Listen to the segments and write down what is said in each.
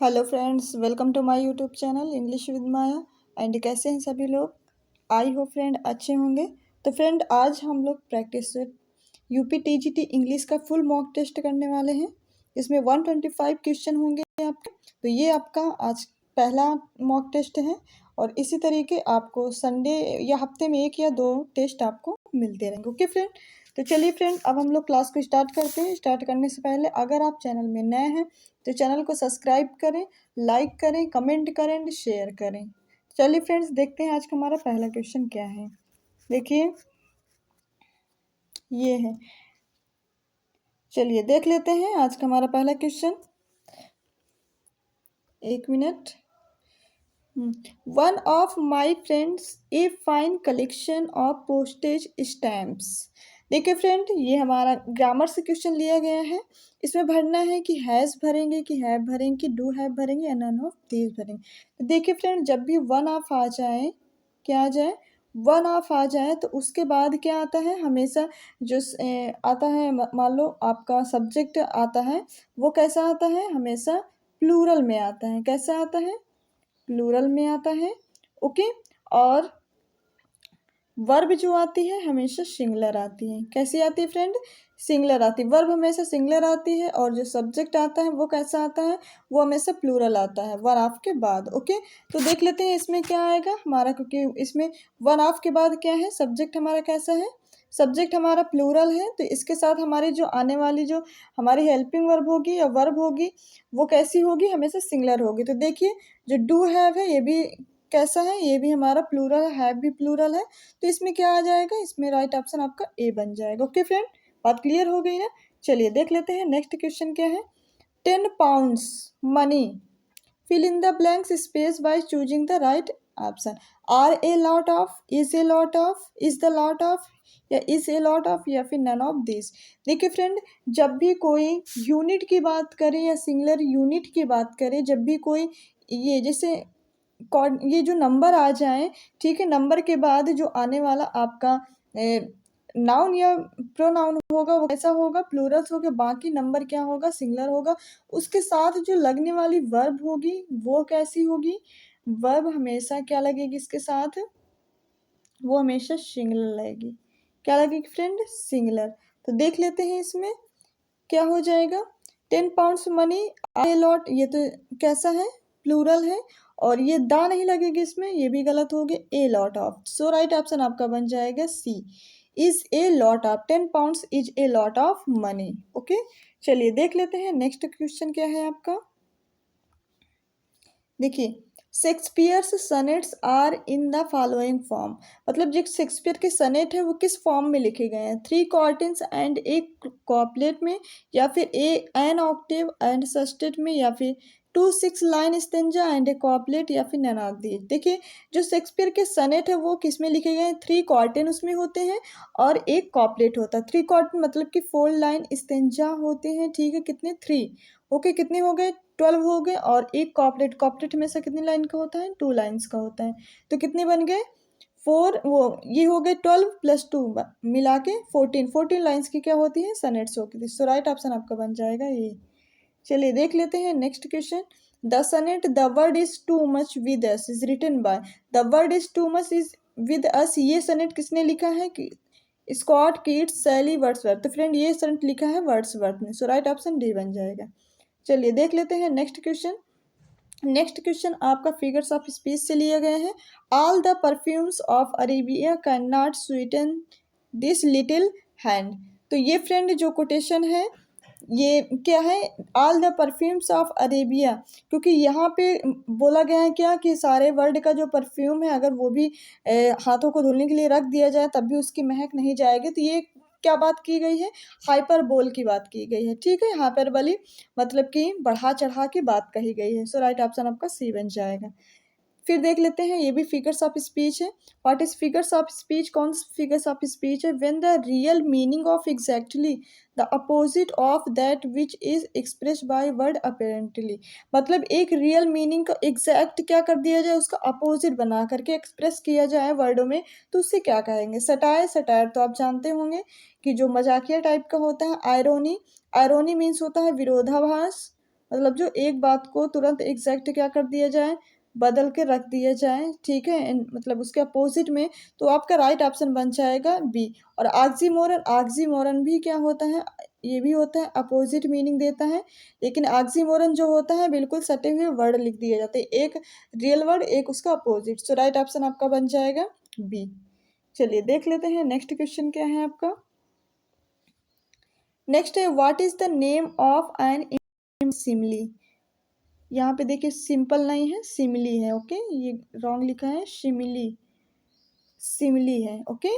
Hello friends, welcome to my YouTube channel English with Maya. And कैसे हैं सभी लोग? आई होप फ्रेंड अच्छे होंगे। तो फ्रेंड आज हम लोग प्रैक्टिस यूपी टीजीटी इंग्लिश का फुल मॉक टेस्ट करने वाले हैं। इसमें 125 क्वेश्चन होंगे आपके। तो ये आपका आज पहला मॉक टेस्ट है और इसी तरीके आपको संडे या हफ्ते में एक या दो टेस्ट आपको मिलते रहेंगे। ओके फ्रेंड, तो चलिए फ्रेंड अब हम लोग क्लास को स्टार्ट करते हैं। स्टार्ट करने से पहले अगर आप चैनल में नए हैं तो चैनल को सब्सक्राइब करें, लाइक करें, कमेंट करें एंड शेयर करें। चलिए फ्रेंड्स देखते हैं आज का हमारा पहला क्वेश्चन क्या है। देखिए ये है, चलिए देख लेते हैं आज का हमारा पहला क्वेश्चन। एक minute. One of my friends a fine collection of postage stamps. देखिए फ्रेंड, ये हमारा ग्रामर से क्वेश्चन लिया गया है। इसमें भरना है कि हैज़ भरेंगे, कि हैव भरेंगे, कि डू हैव भरेंगे या नन ऑफ दीज भरेंगे। तो देखिए फ्रेंड, जब भी वन ऑफ आ जाए, क्या आ जाए, वन ऑफ आ जाए तो उसके बाद क्या आता है, हमेशा जो आता है, मान लो आपका सब्जेक्ट आता है, वो कैसा आता है, हमेशा प्लूरल में आता है। कैसा आता है? प्लूरल में आता है। ओके, और वर्ब जो आती है हमेशा सिंगुलर आती है। कैसी आती है फ्रेंड? सिंगुलर आती है। वर्ब हमेशा सिंगुलर आती है और जो सब्जेक्ट आता है वो कैसा आता है, वो हमेशा प्लूरल आता है वन ऑफ के बाद। ओके, तो देख लेते हैं इसमें क्या आएगा हमारा, क्योंकि इसमें वन ऑफ के बाद क्या है, सब्जेक्ट हमारा कैसा है, सब्जेक्ट हमारा प्लूरल है। तो इसके साथ हमारी जो आने वाली जो हमारी हेल्पिंग वर्ब होगी या वर्ब होगी वो कैसी होगी, हमेशा सिंगुलर होगी। तो देखिए जो डू हैव है ये भी कैसा है, ये भी हमारा प्लूरल है, हैव भी प्लूरल है। तो इसमें क्या आ जाएगा, इसमें राइट ऑप्शन आपका ए बन जाएगा। ओके फ्रेंड, बात क्लियर हो गई ना? चलिए देख लेते हैं नेक्स्ट क्वेश्चन क्या है। 10 pounds money, fill in the blanks space by choosing the right option। are a lot of, is a lot of, is the lot of, या is a lot of, या फिर none of these। देखिए friend, जब भी कोई unit की बात करें या सिंगुलर यूनिट की बात करें, जब भी कोई ये जैसे ये जो नंबर आ जाए, ठीक है, नंबर के बाद जो आने वाला आपका नाउन या प्रोनाउन होगा वो कैसा होगा, प्लूरल्स होगा। बाकी नंबर क्या होगा, सिंगुलर होगा। उसके साथ जो लगने वाली वर्ब होगी वो कैसी होगी, वर्ब हमेशा क्या लगेगी इसके साथ, वो हमेशा सिंगुलर लगेगी। क्या लगेगी फ्रेंड? सिंगुलर। तो देख लेते हैं इसमें क्या हो जाएगा। 10 पाउंड्स मनी ए लॉट, ये तो कैसा है, प्लूरल है। और ये दा नहीं लगेगी इसमें, ये भी गलत हो गया। A lot of, so right option आपका बन जाएगा C, is a lot of. 10 pounds is a lot of money. Okay, चलिए देख लेते हैं नेक्स्ट क्वेश्चन क्या है आपका। देखिए, Shakespeare's sonnets are in the following form. मतलब जो शेक्सपियर के सनेट है वो किस फॉर्म में लिखे गए हैं, 3 क्वार्टेंस एंड एक कॉपलेट में, या फिर एन ऑक्टेव एंड सस्टेट में, या फिर 2 6 लाइन स्टेंजा एंड ए कॉपलेट, या फिर नन ऑफ दीज। देखिए जो शेक्सपियर के सनेट है वो किस में लिखे गए हैं, 3 क्वार्टेन उसमें होते हैं और एक कॉपलेट होता है। 3 क्वार्टेन मतलब कि 4 लाइन स्टेंजा होते हैं, ठीक है, कितने, 3। ओके, कितने हो गए, 12 हो गए। और एक कॉपलेट, कॉपलेट हमेशा कितनी लाइन का होता है, 2 लाइन्स का होता है। तो कितने बन गए, 4, वो ये हो गए 12 + 2 मिला के 14। 14 लाइन्स की क्या होती है, सनेट्स होती है। सो राइट ऑप्शन आपका बन जाएगा ये। चलिए देख लेते हैं next question. The sonnet the word is too much with us is written by, the word is too much is with us, ये सनेट किसने लिखा है, कि स्कॉट, कीट्स, सैली, वर्ड्सवर्थ। तो फ्रेंड ये सनेट लिखा है वर्ड्सवर्थ ने। सो राइट ऑप्शन डी बन जाएगा। चलिए देख लेते हैं नेक्स्ट क्वेश्चन। नेक्स्ट क्वेश्चन आपका फिगर्स ऑफ स्पीच से लिया गया है। All the perfumes of Arabia can not Sutton this little hand. तो ये फ्रेंड जो कोटेशन है ये क्या है, all the perfumes of Arabia, क्योंकि यहाँ पे बोला गया है क्या, कि सारे वर्ल्ड का जो परफ्यूम है अगर वो भी हाथों को धुलने के लिए रख दिया जाए तब भी उसकी महक नहीं जाएगी। तो ये क्या बात की गई है, हाइपरबोल की बात की गई है, ठीक है, हाइपरबोली मतलब कि बढ़ा चढ़ा के बात कही गई है। सो राइट ऑप्शन आपका सी बन जाएगा। फिर देख लेते हैं, ये भी फिगर्स ऑफ स्पीच है। What is figures of speech, कौन सी फिगर्स ऑफ स्पीच है, when the real meaning of exactly the opposite of that which is expressed by word apparently. मतलब एक रियल मीनिंग का एग्जैक्ट क्या कर दिया जाए, उसका अपोजिट बना करके एक्सप्रेस किया जाए वर्डों में, तो उससे क्या कहेंगे, सटायर। सटायर तो आप जानते होंगे कि जो मजाकिया टाइप का होता है। आयरोनी, आयरोनी मीन्स होता है विरोधाभास, मतलब जो एक बात को तुरंत एग्जैक्ट क्या कर दिया जाए, बदल के रख दिया जाए, ठीक है, मतलब उसके अपोजिट में, तो आपका राइट ऑप्शन बन जाएगा बी। और ऑक्सीमोरन, ऑक्सीमोरन भी क्या होता है, ये भी होता है अपोजिट मीनिंग देता है, लेकिन ऑक्सीमोरन जो होता है बिल्कुल सटे हुए वर्ड लिख दिए जाते हैं, एक रियल वर्ड एक उसका अपोजिट। सो राइट ऑप्शन आपका बन जाएगा बी। चलिए देख लेते हैं नेक्स्ट क्वेश्चन क्या है आपका। नेक्स्ट है what is the name of an simile. यहाँ पे देखिए सिंपल नहीं है, सिमली है, ओके, ये रॉन्ग लिखा है, शिमली, सिमली है, ओके।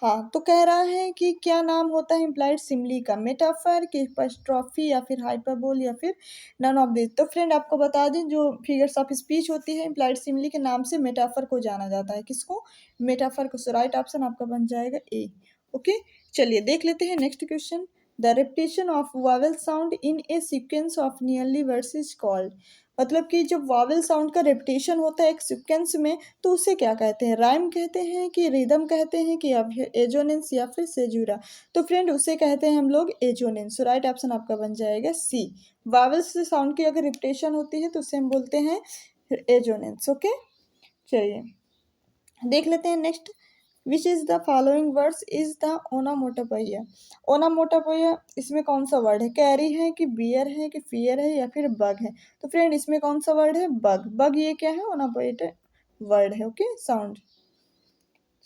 हाँ, तो कह रहा है कि क्या नाम होता है इम्प्लाइड सिमली का, मेटाफर की एपॉस्ट्रॉफी या फिर हाइपरबोल या फिर नन ऑफ दिस। तो फ्रेंड आपको बता दें जो फिगर्स ऑफ स्पीच होती है इम्प्लाइड सिमली के नाम से मेटाफर को जाना जाता है, किसको, मेटाफर को। सो राइट ऑप्शन आपका बन जाएगा ए, ओके। चलिए देख लेते हैं next question. The repetition of vowel sound in a sequence of nearly words is called. मतलब कि जब वावेल साउंड का रेपिटेशन होता है एक सीक्वेंस में, तो उसे क्या कहते हैं, राइम कहते हैं कि रिदम कहते हैं कि या फिर एजोनेंस या फिर सेजूरा। तो फ्रेंड उसे कहते हैं हम लोग एजोनेंस। सो राइट ऑप्शन आपका बन जाएगा सी। वावेल्स से साउंड की अगर रिपीटेशन होती है तो उसे हम बोलते हैं एजोनेंस, ओके। चलिए देख लेते हैं next. Which is the following words is the onomatopoeia. Onomatopoeia इसमें कौन सा वर्ड है, कैरी है कि बियर है कि फियर है या फिर बग है। तो फ्रेंड इसमें कौन सा वर्ड है, बग। बग ये क्या है, ओनापोइट वर्ड है, ओके, साउंड।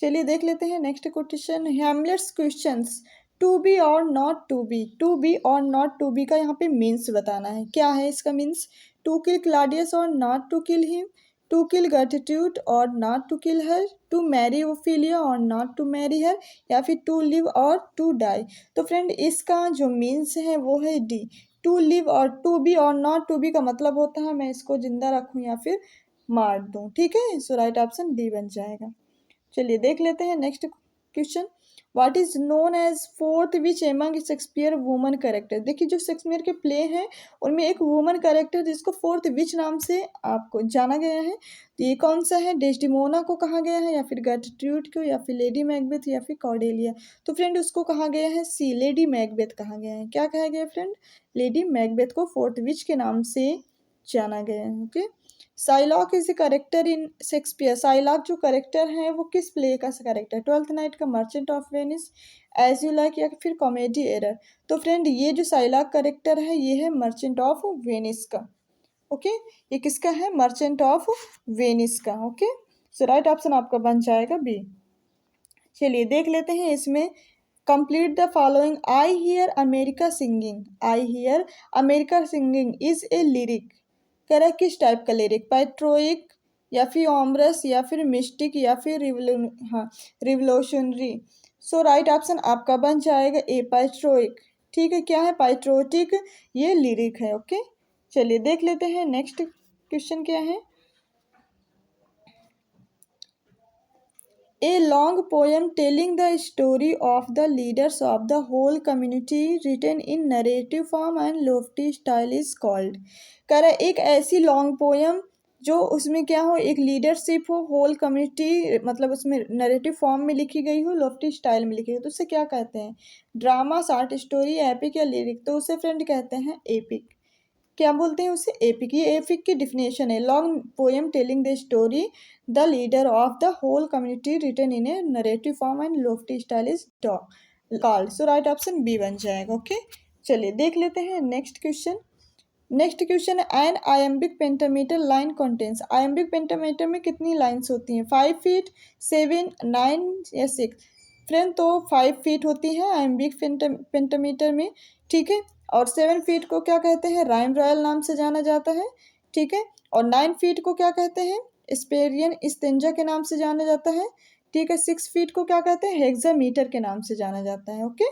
चलिए देख लेते हैं next question, Hamlet's questions. To be or not to be, to be or not to be का यहाँ पे मीन्स बताना है, क्या है इसका means. To kill Claudius or not to kill him, to kill गर्टिट्यूड or not to kill her, to marry Ophelia or not to marry her, या फिर to live or to die. तो फ्रेंड इसका जो मीन्स है वो है D. To live or to be or not to be का मतलब होता है मैं इसको जिंदा रखूँ या फिर मार दूँ, ठीक है। सो राइट ऑप्शन डी बन जाएगा। चलिए देख लेते हैं next question. What is known as fourth witch among Shakespeare woman character. देखिए जो शेक्सपियर के प्ले हैं उनमें एक वुमन कैरेक्टर जिसको फोर्थ विच नाम से आपको जाना गया है, तो ये कौन सा है, डेस्डिमोना को कहा गया है या फिर गर्टट्रूड को या फिर लेडी मैकबेथ या फिर कॉर्डेलिया। तो फ्रेंड उसको कहा गया है सी, लेडी मैकबेथ कहा गया है। क्या कहा गया है फ्रेंड, लेडी मैकबेथ को फोर्थ विच के नाम से जाना गया है, okay. Shylock is a character in Shakespeare. Shylock जो करेक्टर है वो किस प्ले का कैरेक्टर, ट्वेल्थ नाइट का, merchant of Venice, as you like या फिर कॉमेडी एरर। तो फ्रेंड ये जो साइलॉक करेक्टर है ये है मर्चेंट ऑफ वेनिस का, ओके। ये किसका है, मर्चेंट ऑफ वेनिस का, ओके। सो राइट ऑप्शन आपका बन जाएगा बी। चलिए देख लेते हैं इसमें, complete the following. I hear America singing, I hear America singing is a lyric. कह रहा है किस टाइप का लिरिक, पैट्रोइक या फिर ऑमरस या फिर मिस्टिक या फिर रिवोल्यूशनरी। सो राइट ऑप्शन आपका बन जाएगा ए, पैट्रोइक, ठीक है। क्या है, पैट्रोटिक ये लिरिक है, ओके। चलिए देख लेते हैं नेक्स्ट क्वेश्चन क्या है। A long poem telling the story of the leaders of the whole community written in narrative form and lofty style is called। कह रहा है एक ऐसी लॉन्ग पोयम जो उसमें क्या हो, एक लीडरशिप हो, होल कम्युनिटी, मतलब उसमें नरेटिव फॉर्म में लिखी गई हो, लॉफ्टी स्टाइल में लिखी हो, तो उसे क्या कहते हैं, ड्रामा, शॉर्ट स्टोरी, एपिक या लिरिक। तो उसे फ्रेंड कहते हैं एपिक। क्या बोलते हैं उसे, एपिक। ये एपिक की डिफिनेशन है, long poem telling the story the leader of the whole community written in a narrative form and lofty style is called. So right option B बन जाएगा, ओके। चलिए देख लेते हैं नेक्स्ट क्वेश्चन। नेक्स्ट क्वेश्चन है an iambic pentameter line contains. Iambic pentameter में कितनी lines होती हैं, 5 फीट, 7, 9 या 6। फ्रेंड तो 5 फीट होती है आयम्बिक पेंटामीटर में, ठीक है। और 7 फीट को क्या कहते हैं, राइम रॉयल नाम से जाना जाता है, ठीक है। और 9 फीट को क्या कहते हैं, स्पेरियन स्टेंजा के नाम से जाना जाता है, ठीक है। 6 फीट को क्या कहते हैं, हेक्सामीटर के नाम से जाना जाता है, ओके।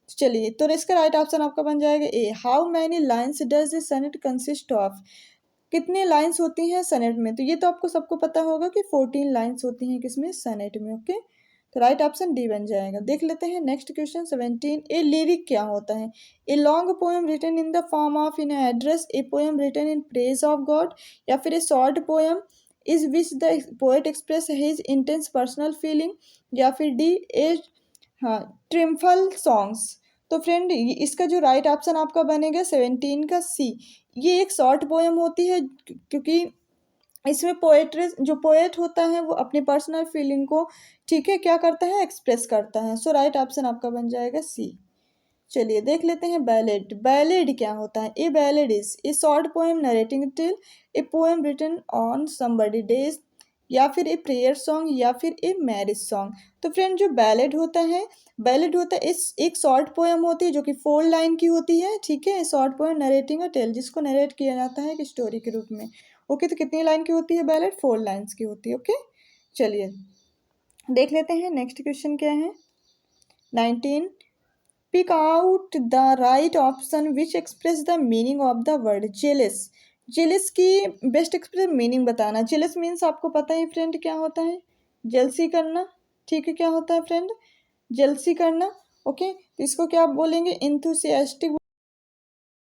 चलिए तो इसका राइट ऑप्शन आपका बन जाएगा A. How many lines does the sonnet consist of. कितने लाइन्स होती हैं सनेट में, तो ये तो आपको सबको पता होगा कि 14 लाइन्स होती हैं किसमें, सनेट में, ओके। तो राइट ऑप्शन डी बन जाएगा। देख लेते हैं नेक्स्ट क्वेश्चन 17। ए लिरिक क्या होता है, a long poem written in the form of in address, a poem written in praise of God, या फिर a short poem is which the poet express his intense personal feeling, या फिर D A, हाँ, ट्रिम्फल songs. तो friend इसका जो right option आपका बनेगा 17 का सी, ये एक शॉर्ट पोएम होती है क्योंकि इसमें पोएट्री जो पोएट होता है वो अपनी पर्सनल फीलिंग को, ठीक है, क्या करता है, एक्सप्रेस करता है। सो राइट ऑप्शन आपका बन जाएगा सी। चलिए देख लेते हैं बैलेड। बैलेड क्या होता है? A ballad is a short poem narrating tale, a poem written on somebody days, या फिर ए प्रेयर सॉन्ग, या फिर ए मैरिज सॉन्ग। तो फ्रेंड जो बैलेड होता है, बैलेड होता है इस एक शॉर्ट पोएम होती है जो कि 4 लाइन की होती है, ठीक है। शॉर्ट पोएम नरेटिंग अ टेल, जिसको नरेट किया जाता है एक स्टोरी के रूप में। ओके, तो कितनी लाइन की होती है बैलेड? 4 लाइन्स की होती है। ओके, चलिए देख लेते हैं नेक्स्ट क्वेश्चन क्या है। 19, pick out the right option which express the meaning of the word jealous. Jealous की बेस्ट एक्सप्रेस मीनिंग बताना। जेलिस मीन्स आपको पता है फ्रेंड क्या होता है? जेलसी करना, ठीक है। क्या होता है फ्रेंड? जेलसी करना। ओके, तो इसको क्या बोलेंगे? इंथुसियास्टिक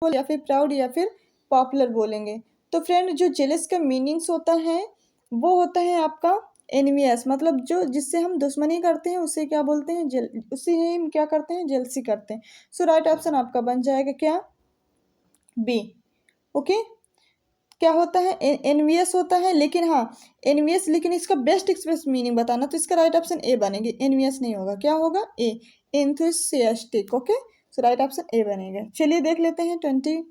या फिर प्राउड या फिर पॉपुलर बोलेंगे। तो फ्रेंड जो जेलस का मीनिंग्स होता है वो होता है आपका एनवियस, मतलब जो जिससे हम दुश्मनी करते हैं उसे क्या बोलते हैं? जेल, उसे हम क्या करते हैं? जेलसी करते हैं। सो राइट ऑप्शन आपका बन जाएगा क्या? बी। ओके, क्या होता है? एनवियस होता है, लेकिन हाँ एनवियस, लेकिन इसका बेस्ट एक्सप्रेस मीनिंग बताना, तो इसका राइट ऑप्शन ए बनेगी। एनवियस नहीं होगा, क्या होगा? A, enthusiastic. Okay, so right option A बनेगा। चलिए देख लेते हैं 20,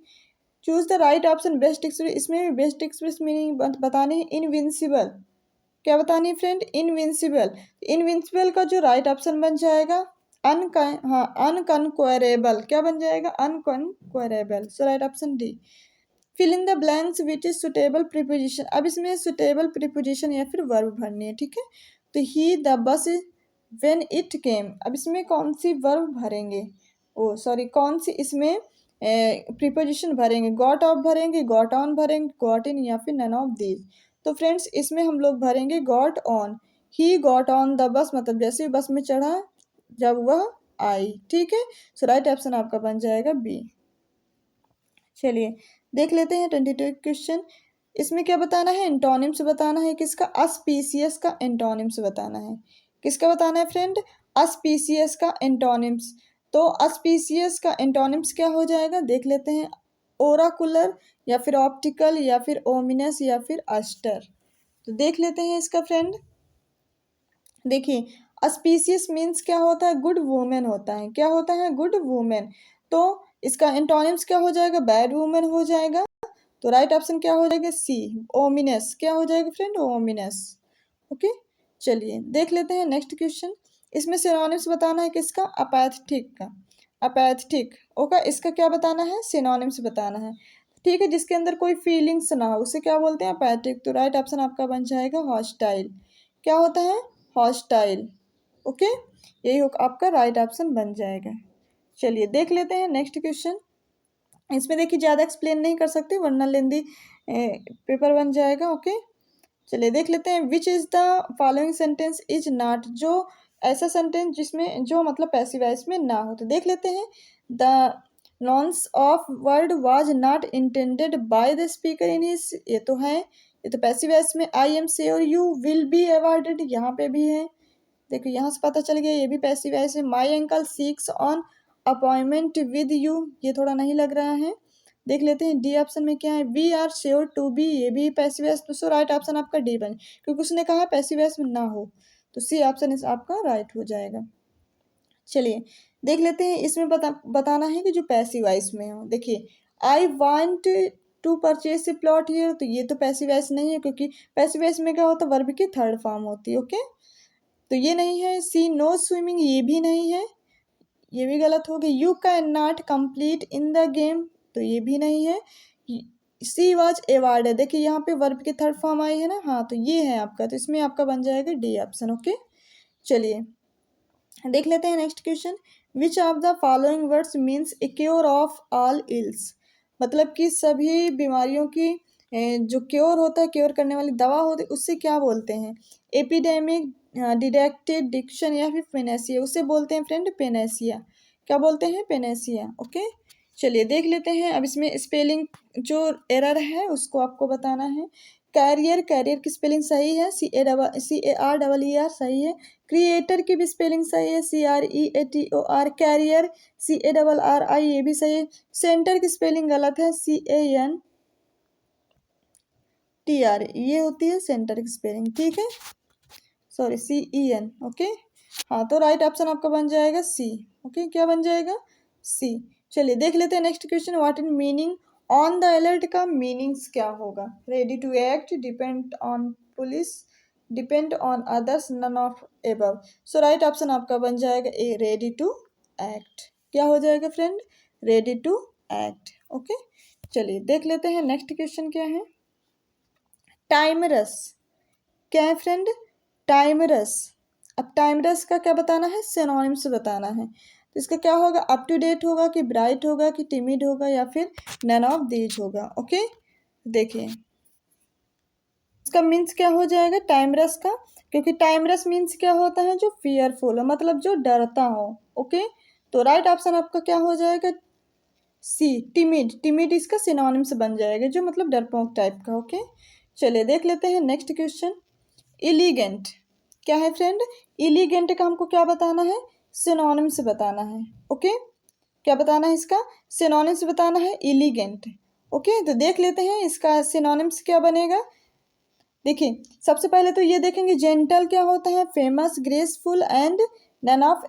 choose the right option best express. इसमें भी बेस्ट एक्सप्रेस मीनिंग बताने हैं। इनविंसिबल, क्या बतानी है फ्रेंड? इनविंसिबल। इनविंसिबल का जो राइट ऑप्शन बन जाएगा अनकनक्वरेबल। क्या बन जाएगा? Unconquerable. So right option D. Fill in the blanks which is suitable preposition. अब इसमें सुटेबल प्रीपोजिशन या फिर वर्ब भरनी है, ठीक है। तो he the bus when it came, अब इसमें कौन सी वर्ब भरेंगे? ओ सॉरी, कौन सी इसमें प्रीपोजिशन भरेंगे? गॉट ऑफ भरेंगे, गॉट ऑन भरेंगे, गॉट इन, या फिर नन ऑफ दीज। तो फ्रेंड्स इसमें हम लोग भरेंगे got on. He got on the bus, मतलब जैसे ही बस में चढ़ा जब वह आई, ठीक है। सो राइट ऑप्शन आपका बन जाएगा बी। चलिए देख लेते हैं 22 क्वेश्चन। इसमें क्या बताना है? एंटोनिम्स बताना है। किसका? अस्पीसियस का एंटोनिम्स बताना है। किसका बताना है फ्रेंड? अस्पीसियस का एंटोनिम्स। तो अस्पीसियस का एंटोनिम्स क्या हो जाएगा? देख लेते हैं। ओराकुलर, या फिर ऑप्टिकल, या फिर ओमिनस, या फिर अस्टर। तो देख लेते हैं इसका फ्रेंड। देखिए अस्पीसियस मीन्स क्या होता है? गुड वुमेन होता है। क्या होता है? Good women. तो इसका एंटोनिम्स क्या हो जाएगा? बैड वुमेन हो जाएगा। तो राइट ऑप्शन क्या हो जाएगा? सी, ओमिनस। क्या हो जाएगा फ्रेंड? ओमिनस। ओके, चलिए देख लेते हैं नेक्स्ट क्वेश्चन। इसमें सिनोनिम्स बताना है। किसका? अपैथेटिक का। अपैथेटिक ओका, इसका क्या बताना है? सिनोनिम्स बताना है, ठीक है। जिसके अंदर कोई फीलिंग्स ना हो उसे क्या बोलते हैं? अपैथेटिक। तो राइट ऑप्शन आपका बन जाएगा हॉस्टाइल। क्या होता है? हॉस्टाइल। ओके, यही आपका राइट ऑप्शन बन जाएगा। चलिए देख लेते हैं नेक्स्ट क्वेश्चन। इसमें देखिए ज़्यादा एक्सप्लेन नहीं कर सकते वरना लेंदी पेपर बन जाएगा। ओके, चलिए देख लेते हैं। विच is the following sentence is not, जो ऐसा सेंटेंस जिसमें जो मतलब पैसिव वॉइस में ना हो। तो देख लेते हैं। The nonce of word was not intended by the speaker in his, ये तो है, ये तो पैसिव वॉइस में। I am sure you will be awarded, यहाँ पे भी है। देखो यहाँ से पता चल गया ये भी पैसिव वॉइस में। My uncle seeks on appointment with you, ये थोड़ा नहीं लग रहा है। देख लेते हैं डी ऑप्शन में क्या है? We are sure to be, ये भी पैसिव वॉइस। तो सो राइट ऑप्शन आपका डी बने, क्योंकि उसने कहा पैसिव वॉइस में ना हो। तो सी ऑप्शन इस आपका राइट हो जाएगा। चलिए देख लेते हैं। इसमें बताना है कि जो पैसिव वॉइस में हो। देखिए I want to purchase a plot here, तो ये तो पैसिव वॉइस नहीं है, क्योंकि पैसिव वॉइस में क्या होता है? वर्ब की थर्ड फॉर्म होती है। ओके, तो ये नहीं है। सी नो स्विमिंग, ये भी नहीं है, ये भी गलत हो गई। You can not complete in the game, तो ये भी नहीं है। सी वॉज एवार्ड है, देखिए यहाँ पे वर्ब की थर्ड फॉर्म आई है ना, हाँ, तो ये है आपका। तो इसमें आपका बन जाएगा डी ऑप्शन। ओके, चलिए देख लेते हैं next question. Which of the following words means A cure of all ills, मतलब कि सभी बीमारियों की जो क्योर होता है, क्योर करने वाली दवा होती है, उससे क्या बोलते हैं? एपिडेमिक, डिडेक्टेड, डिक्शन, या फिर पेनेसिया, उसे बोलते हैं फ्रेंड पेनेसिया। क्या बोलते हैं? पेनेसिया। ओके, चलिए देख लेते हैं। अब इसमें स्पेलिंग जो एरर है उसको आपको बताना है। कैरियर, कैरियर की स्पेलिंग सही है, CARER सही है। क्रिएटर की भी स्पेलिंग सही है, CREATOR। कैरियर CARRI, ये भी सही है। सेंटर की स्पेलिंग गलत है, TR, ये होती है सेंटर की स्पेलिंग, ठीक है, सॉरी CEN, ओके। हाँ, तो राइट ऑप्शन आपका बन जाएगा सी, ओके, क्या बन जाएगा, सी। चलिए देख लेते हैं next question, what in meaning on the alert का मीनिंग्स क्या होगा, ready to act, depend on police, depend on others, none of above. So right option आपका बन जाएगा ए, रेडी टू एक्ट, क्या हो जाएगा friend, ready to act, okay. चलिए देख लेते हैं नेक्स्ट क्वेश्चन क्या है, टाइमरस, क्या है फ्रेंड, टाइमरस। अब टाइमरस का क्या बताना है, सिनोनिम्स बताना है, तो इसका क्या होगा, अप टू डेट होगा कि ब्राइट होगा कि टिमिड होगा या फिर नन ऑफ दीज होगा, ओके। देखिए इसका मीन्स क्या हो जाएगा टाइमरस का, क्योंकि टाइमरस मीन्स क्या होता है, जो फियरफुल हो, मतलब जो डरता हो, ओके। तो राइट ऑप्शन आपका क्या हो जाएगा, सी, टिमिड, टिमिड इसका सिनोनिम्स बन जाएगा, जो मतलब डरपोक टाइप का, ओके। चलिए देख लेते हैं नेक्स्ट क्वेश्चन, इलीगेंट, क्या है फ्रेंड, इलीगेंट का हमको क्या बताना है, सिनोनिम्स बताना है, ओके। क्या बताना है, इसका सिनोनिम्स बताना है, इलीगेंट, ओके। तो देख लेते हैं इसका सिनोनिम्स क्या बनेगा। देखिए सबसे पहले तो ये देखेंगे जेंटल क्या होता है, famous, graceful and none of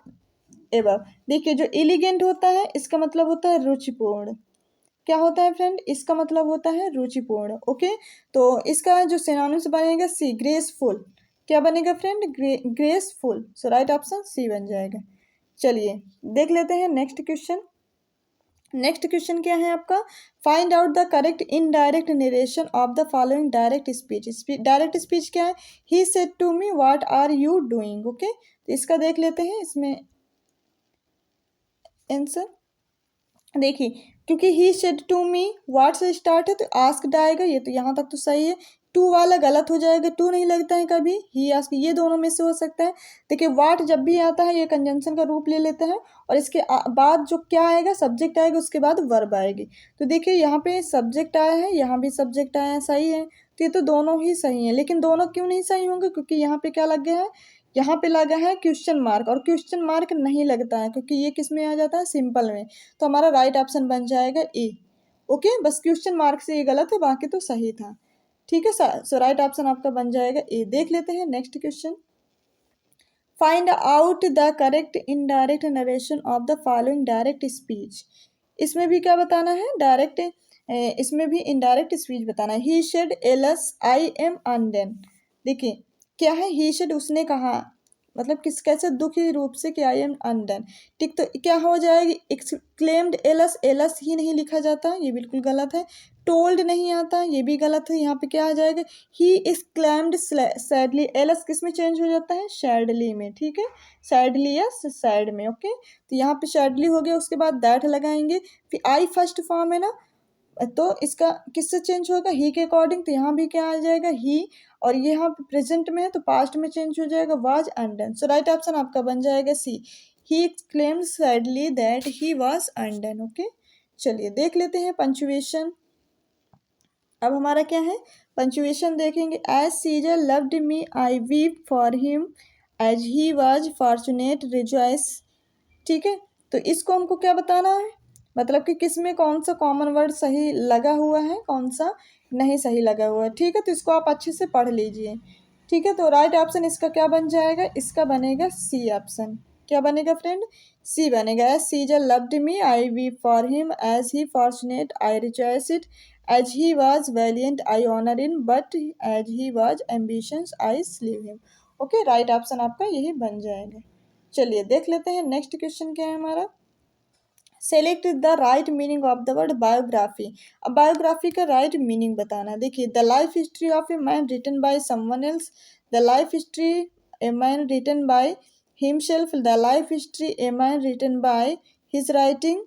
above. देखिए जो एलिगेंट होता है इसका मतलब होता है रुचिपूर्ण, क्या होता है फ्रेंड, इसका मतलब होता है रुचिपूर्ण, ओके। तो इसका जो सिनोनिम्स बनेगा सी, ग्रेसफुल, क्या बनेगा फ्रेंड, ग्रेसफुल। सो राइट ऑप्शन सी बन जाएगा। चलिए देख लेते हैं नेक्स्ट क्वेश्चन, नेक्स्ट क्वेश्चन क्या है आपका, find out the correct indirect narration of the following direct speech. Direct speech क्या है, he said to me what are you doing, okay. तो इसका देख लेते हैं इसमें आंसर। देखिए क्योंकि he said to me what से स्टार्ट है तो आस्क्ड आएगा, ये तो यहाँ तक तो सही है, टू वाला गलत हो जाएगा, टू नहीं लगता है कभी, ही आस्क, ये दोनों में से हो सकता है। देखिए व्हाट जब भी आता है ये कंजंक्शन का रूप ले लेता है, और इसके बाद जो क्या आएगा, सब्जेक्ट आएगा, उसके बाद वर्ब आएगी। तो देखिए यहाँ पे सब्जेक्ट आया है, यहाँ भी सब्जेक्ट आया है, सही है, तो ये तो दोनों ही सही हैं, लेकिन दोनों क्यों नहीं सही होंगे, क्योंकि यहाँ पे क्या लग गया है, यहाँ पे लगा है क्वेश्चन मार्क, और क्वेश्चन मार्क नहीं लगता है क्योंकि ये किस में आ जाता है, सिंपल में। तो हमारा राइट ऑप्शन बन जाएगा ए, ओके। बस क्वेश्चन मार्क से ये गलत है, बाकी तो सही था, ठीक है सर। सो राइट ऑप्शन आपका बन जाएगा ए। देख लेते हैं next question, find out the correct indirect narration of the following direct speech. इसमें भी क्या बताना है, डायरेक्ट, इसमें भी इनडायरेक्ट स्पीच बताना है, ही शेड एलस आई एम अनडेन। देखिए क्या है, ही शेड उसने कहा, मतलब किस कैसे दुखी रूप से कि आई एम अनडन, ठीक। तो क्या हो जाएगी, एक्सक्लेम्ड एलस, एलस ही नहीं लिखा जाता, ये बिल्कुल गलत है। टोल्ड नहीं आता, ये भी गलत है। यहाँ पे क्या आ जाएगा, ही एक्सक्लेम्ड सैडली, एलस किस में चेंज हो जाता है, सैडली में, ठीक है, सैडली या सैड में, ओके। तो यहाँ पे सैडली हो गया, उसके बाद दैट लगाएंगे, फिर आई फर्स्ट फॉर्म है ना, तो इसका किससे चेंज होगा, ही के अकॉर्डिंग, तो यहाँ भी क्या आ जाएगा ही, और ये यहाँ प्रेजेंट में है तो पास्ट में चेंज हो जाएगा, was undone. So right option आपका बन जाएगा C, he exclaimed sadly that he was undone, okay. चलिए देख लेते हैं पंचुएशन। अब हमारा क्या है, पंचुएशन देखेंगे, as Caesar loved me I weep for him, as he was fortunate rejoice, ठीक है। तो इसको हमको क्या बताना है, मतलब कि किस में कौन सा कॉमन वर्ड सही लगा हुआ है, कौन सा नहीं सही लगा हुआ है, ठीक है। तो इसको आप अच्छे से पढ़ लीजिए, ठीक है। तो राइट ऑप्शन इसका क्या बन जाएगा, इसका बनेगा सी ऑप्शन, क्या बनेगा फ्रेंड, सी बनेगा, as Caesar loved me I weep for him, as he fortunate I rejoice it, as he was valiant I honour in, but as he was ambitious I slew him, okay. Right option आपका यही बन जाएगा। चलिए देख लेते हैं next question क्या है हमारा, select the right meaning of the word biography. अब बायोग्राफी का राइट मीनिंग बताना है। देखिए the life history of a man written by someone else, the life history a man written by himself, the life history a man written by his writing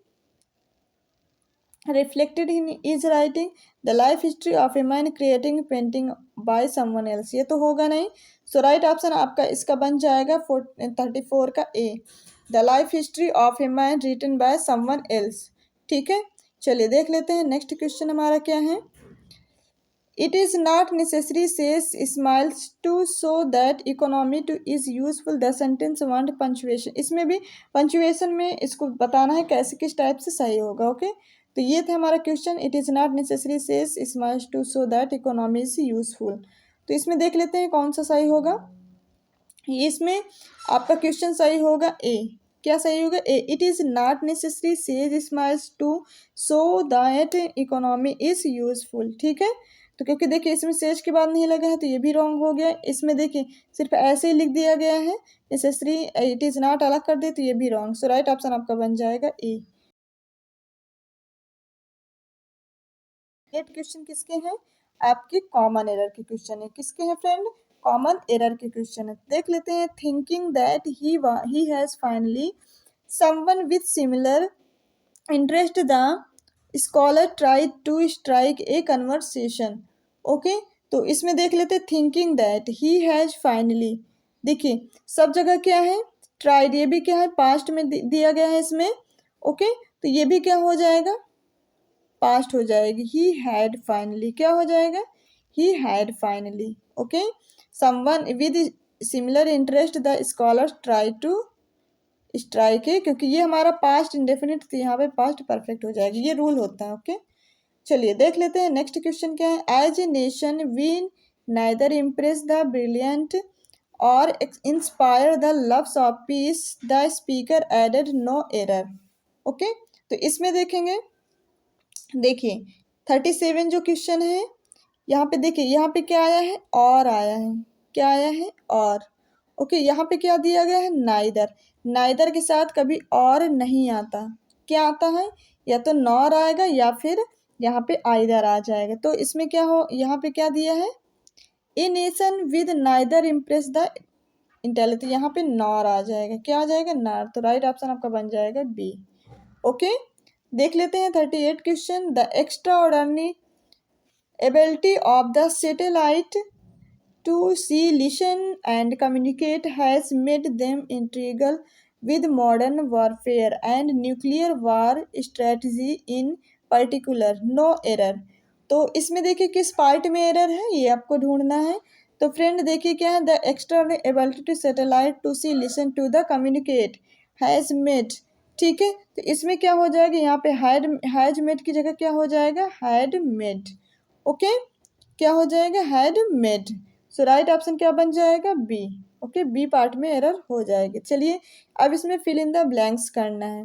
reflected in his writing, the life history of a man creating painting by someone else, ये तो होगा नहीं। सो right option आपका इसका बन जाएगा 34 का A, the life history of a man written by someone else, ठीक है। चलिए देख लेते हैं नेक्स्ट क्वेश्चन हमारा क्या है, it is not necessary says Smiles to so that economy to is useful, the sentence want punctuation. इसमें भी पंचुएशन में इसको बताना है कैसे किस टाइप से सही होगा, ओके। तो ये था हमारा क्वेश्चन। It is not necessary says smash to show that economy is useful. तो इसमें देख लेते हैं कौन सा सही होगा। इसमें आपका क्वेश्चन सही होगा ए। क्या सही होगा? A. It is not necessary says smash to show that economy is useful. ठीक है, तो क्योंकि देखिए इसमें सेज के बाद नहीं लगा है तो ये भी रॉन्ग हो गया। इसमें देखिए सिर्फ ऐसे ही लिख दिया गया है, नेसेसरी इट इज़ नॉट अलग कर दे तो ये भी रॉन्ग। सो राइट ऑप्शन आपका बन जाएगा ए। ये क्वेश्चन किसके हैं? आपके कॉमन एरर के क्वेश्चन है। किसके हैं फ्रेंड? कॉमन एरर के क्वेश्चन है। देख लेते हैं। Thinking that he has finally someone with similar interest the scholar try to strike a conversation. Okay, तो इसमें देख लेते हैं। Thinking that he has finally, देखिए सब जगह क्या है? ट्राइड। ये भी क्या है? पास्ट में दिया गया है इसमें। ओके, तो ये भी क्या हो जाएगा? पास्ट हो जाएगी। ही हैड फाइनली क्या हो जाएगा? He had finally. Okay, someone with similar interest the scholar try to strike है, क्योंकि ये हमारा पास्ट इंडेफिनिट थी, यहाँ पे पास्ट परफेक्ट हो जाएगी। ये रूल होता है। ओके, चलिए देख लेते हैं नेक्स्ट क्वेश्चन क्या है। As a nation we neither impress the brilliant or inspire the loves of peace, the speaker added no error. Okay, तो इसमें देखेंगे, देखिए 37 जो क्वेश्चन है यहाँ पे, देखिए यहाँ पे क्या आया है? और आया है। क्या आया है? और। ओके, यहाँ पे क्या दिया गया है? नाइदर। नाइदर के साथ कभी और नहीं आता। क्या आता है? या तो नॉर आएगा या फिर यहाँ पे आइदर आ जाएगा। तो इसमें क्या हो, यहाँ पे क्या दिया है? A nation with neither impress the intelligence, यहाँ पे नॉर आ जाएगा। क्या आ जाएगा? नॉर। तो राइट ऑप्शन आपका बन जाएगा बी। ओके, देख लेते हैं 38 question. The extra ordinary ability of the satellite to see, listen, and communicate has made them integral with modern warfare and nuclear war strategy in particular. No error। तो इसमें देखिए किस पार्ट में error है ये आपको ढूंढना है। तो फ्रेंड देखिए क्या है? The extra ability to satellite to see, listen to the communicate has made. ठीक है, तो इसमें क्या हो जाएगा? यहाँ पे हैज मेड की जगह क्या हो जाएगा? Had made. ओके, क्या हो जाएगा? Had made. So right option क्या बन जाएगा? बी। ओके, बी पार्ट में एरर हो जाएगी। चलिए अब इसमें फिल इन द ब्लैंक्स करना है।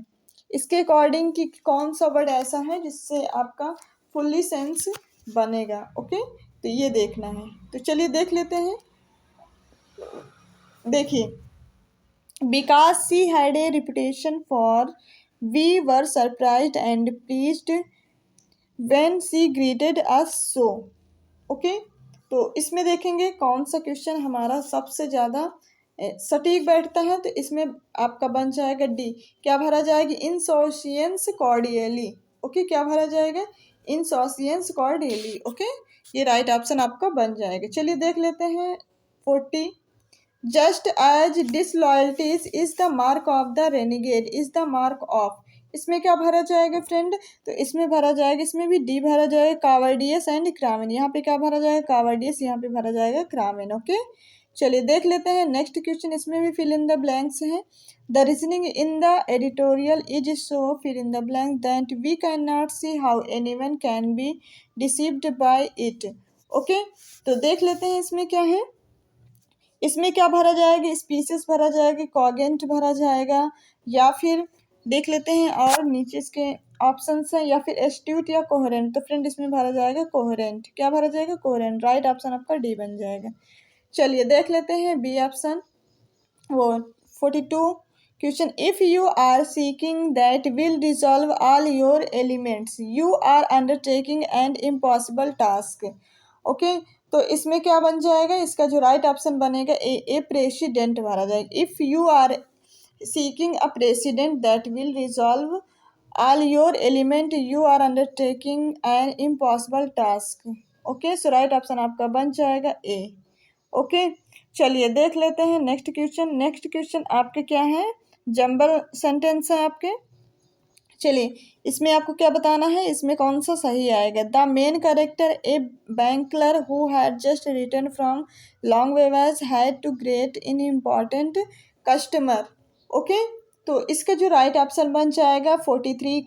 इसके अकॉर्डिंग कि कौन सा वर्ड ऐसा है जिससे आपका फुल्ली सेंस बनेगा। ओके, तो ये देखना है। तो चलिए देख लेते हैं। देखिए, because she had a reputation for, we were surprised and pleased when she greeted us so. Okay, तो इसमें देखेंगे कौन सा क्वेश्चन हमारा सबसे ज़्यादा सटीक बैठता है। तो इसमें आपका बन जाएगा डी। क्या भरा जाएगी? इंसोशियंस कॉर्डियली। ओके, क्या भरा जाएगा? Insouciance cordially. ओके, ये राइट ऑप्शन आपका बन जाएगा। चलिए देख लेते हैं 40। Just as disloyalties is the mark of the renegade is the mark of. इसमें क्या भरा जाएगा फ्रेंड? तो इसमें भरा जाएगा, इसमें भी डी भरा जाएगा, कावर्डियस एंड क्रामेन। यहाँ पे क्या भरा जाएगा? कावर्डियस। यहाँ पे भरा जाएगा क्रामेन। ओके, चलिए देख लेते हैं नेक्स्ट क्वेश्चन। इसमें भी फिल इन द ब्लैंक्स है। The reasoning in the editorial is so fill in the blank that we can not see how anyone can be deceived by it. Okay, तो देख लेते हैं इसमें क्या है। इसमें क्या भरा जाएगा? स्पीसीज भरा जाएगा, कॉगेंट भरा जाएगा, या फिर देख लेते हैं और नीचे इसके ऑप्शंस हैं, या फिर एस्ट्यूट या कोहेरेंट। तो फ्रेंड इसमें भरा जाएगा कोहेरेंट। क्या भरा जाएगा? कोहेरेंट। राइट ऑप्शन आपका डी बन जाएगा। चलिए देख लेते हैं बी ऑप्शन। वो 42 question. If you are seeking that will dissolve all your elements, you are undertaking an impossible task. Okay, तो इसमें क्या बन जाएगा? इसका जो राइट ऑप्शन बनेगा ए प्रेसिडेंट भरा जाएगा। If you are seeking a president that will resolve all your element, you are undertaking an impossible task. Okay, so right option आपका बन जाएगा ए। ओके, चलिए देख लेते हैं नेक्स्ट क्वेश्चन। नेक्स्ट क्वेश्चन आपके क्या है? जंबल सेंटेंस है आपके। चलिए इसमें आपको क्या बताना है, इसमें कौन सा सही आएगा। The main character a bank clerk who had just return from long voyage had to greet an important customer. Okay, तो इसका जो राइट ऑप्शन बन जाएगा 43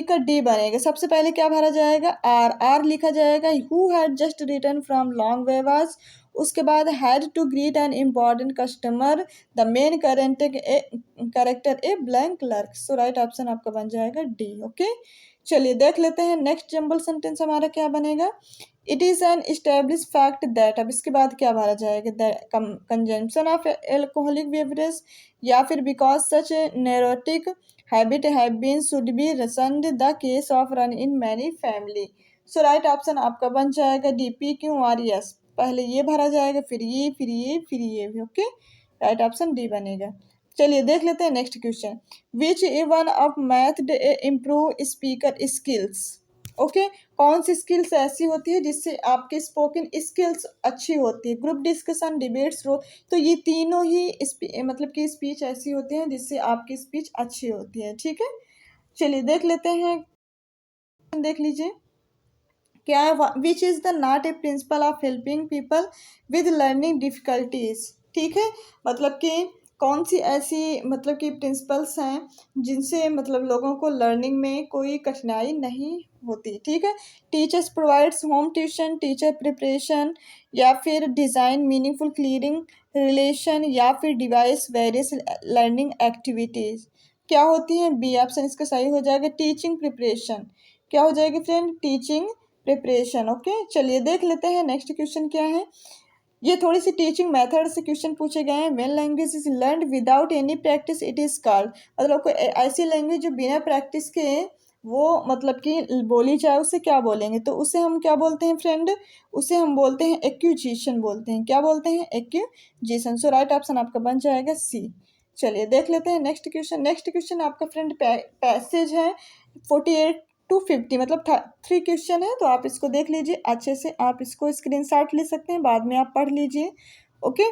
का डी बनेगा। सबसे पहले क्या भरा जाएगा, आर, आर लिखा जाएगा who had just return from long voyage. उसके बाद had to greet an important customer, the main character a blank clerk. So right option आपका बन जाएगा डी। ओके, चलिए देख लेते हैं नेक्स्ट जंबल सेंटेंस हमारा क्या बनेगा। It is an establish fact that, अब इसके बाद क्या भरा जाएगा, कंजम्पशन ऑफ एल्कोहलिक बेवरेज, या फिर because such neurotic habit have been should be shunned the case of run in many family। So right option आपका बन जाएगा D, P Q R S. पहले ये भरा जाएगा, फिर ये, फिर ये, फिर ये भी। ओके, राइट ऑप्शन डी बनेगा। चलिए देख लेते हैं next question. Which one of math improve speaker skills. Okay, कौन सी स्किल्स ऐसी होती है जिससे आपकी स्पोकन स्किल्स अच्छी होती है, ग्रुप डिस्कशन, डिबेट्स, रो। तो ये तीनों ही मतलब कि स्पीच ऐसी होती हैं जिससे आपकी स्पीच अच्छी होती है। ठीक है, चलिए देख लेते हैं, देख लीजिए क्या है, विच is the not a principle of helping people with learning difficulties. ठीक है, मतलब कि कौन सी ऐसी मतलब कि प्रिंसिपल्स हैं जिनसे मतलब लोगों को लर्निंग में कोई कठिनाई नहीं होती। ठीक है, teachers provides home tuition, teacher preparation, या फिर डिज़ाइन मीनिंगफुल क्लियरिंग रिलेशन, या फिर डिवाइस वेरियस लर्निंग एक्टिविटीज़। क्या होती हैं, बी ऑप्शन इसका सही हो जाएगा, टीचिंग प्रिपरेशन। क्या हो जाएगी फ्रेंड, टीचिंग प्रिपरेशन। ओके, चलिए देख लेते हैं नेक्स्ट क्वेश्चन क्या है। ये थोड़ी सी टीचिंग मेथड से क्वेश्चन पूछे गए हैं। When language is learned without any practice it is called, मतलब कोई ऐसी लैंग्वेज जो बिना प्रैक्टिस के वो मतलब कि बोली जाए उसे क्या बोलेंगे, तो उसे हम क्या बोलते हैं फ्रेंड, उसे हम बोलते हैं एक्यूजिशन बोलते हैं। क्या बोलते हैं, एक्यूजिशन। सो राइट ऑप्शन आपका बन जाएगा सी। चलिए देख लेते हैं नेक्स्ट क्वेश्चन। नेक्स्ट क्वेश्चन आपका फ्रेंड पैसेज है 48 to 50, मतलब 3 क्वेश्चन है, तो आप इसको देख लीजिए अच्छे से, आप इसको स्क्रीनशॉट ले सकते हैं, बाद में आप पढ़ लीजिए। ओके,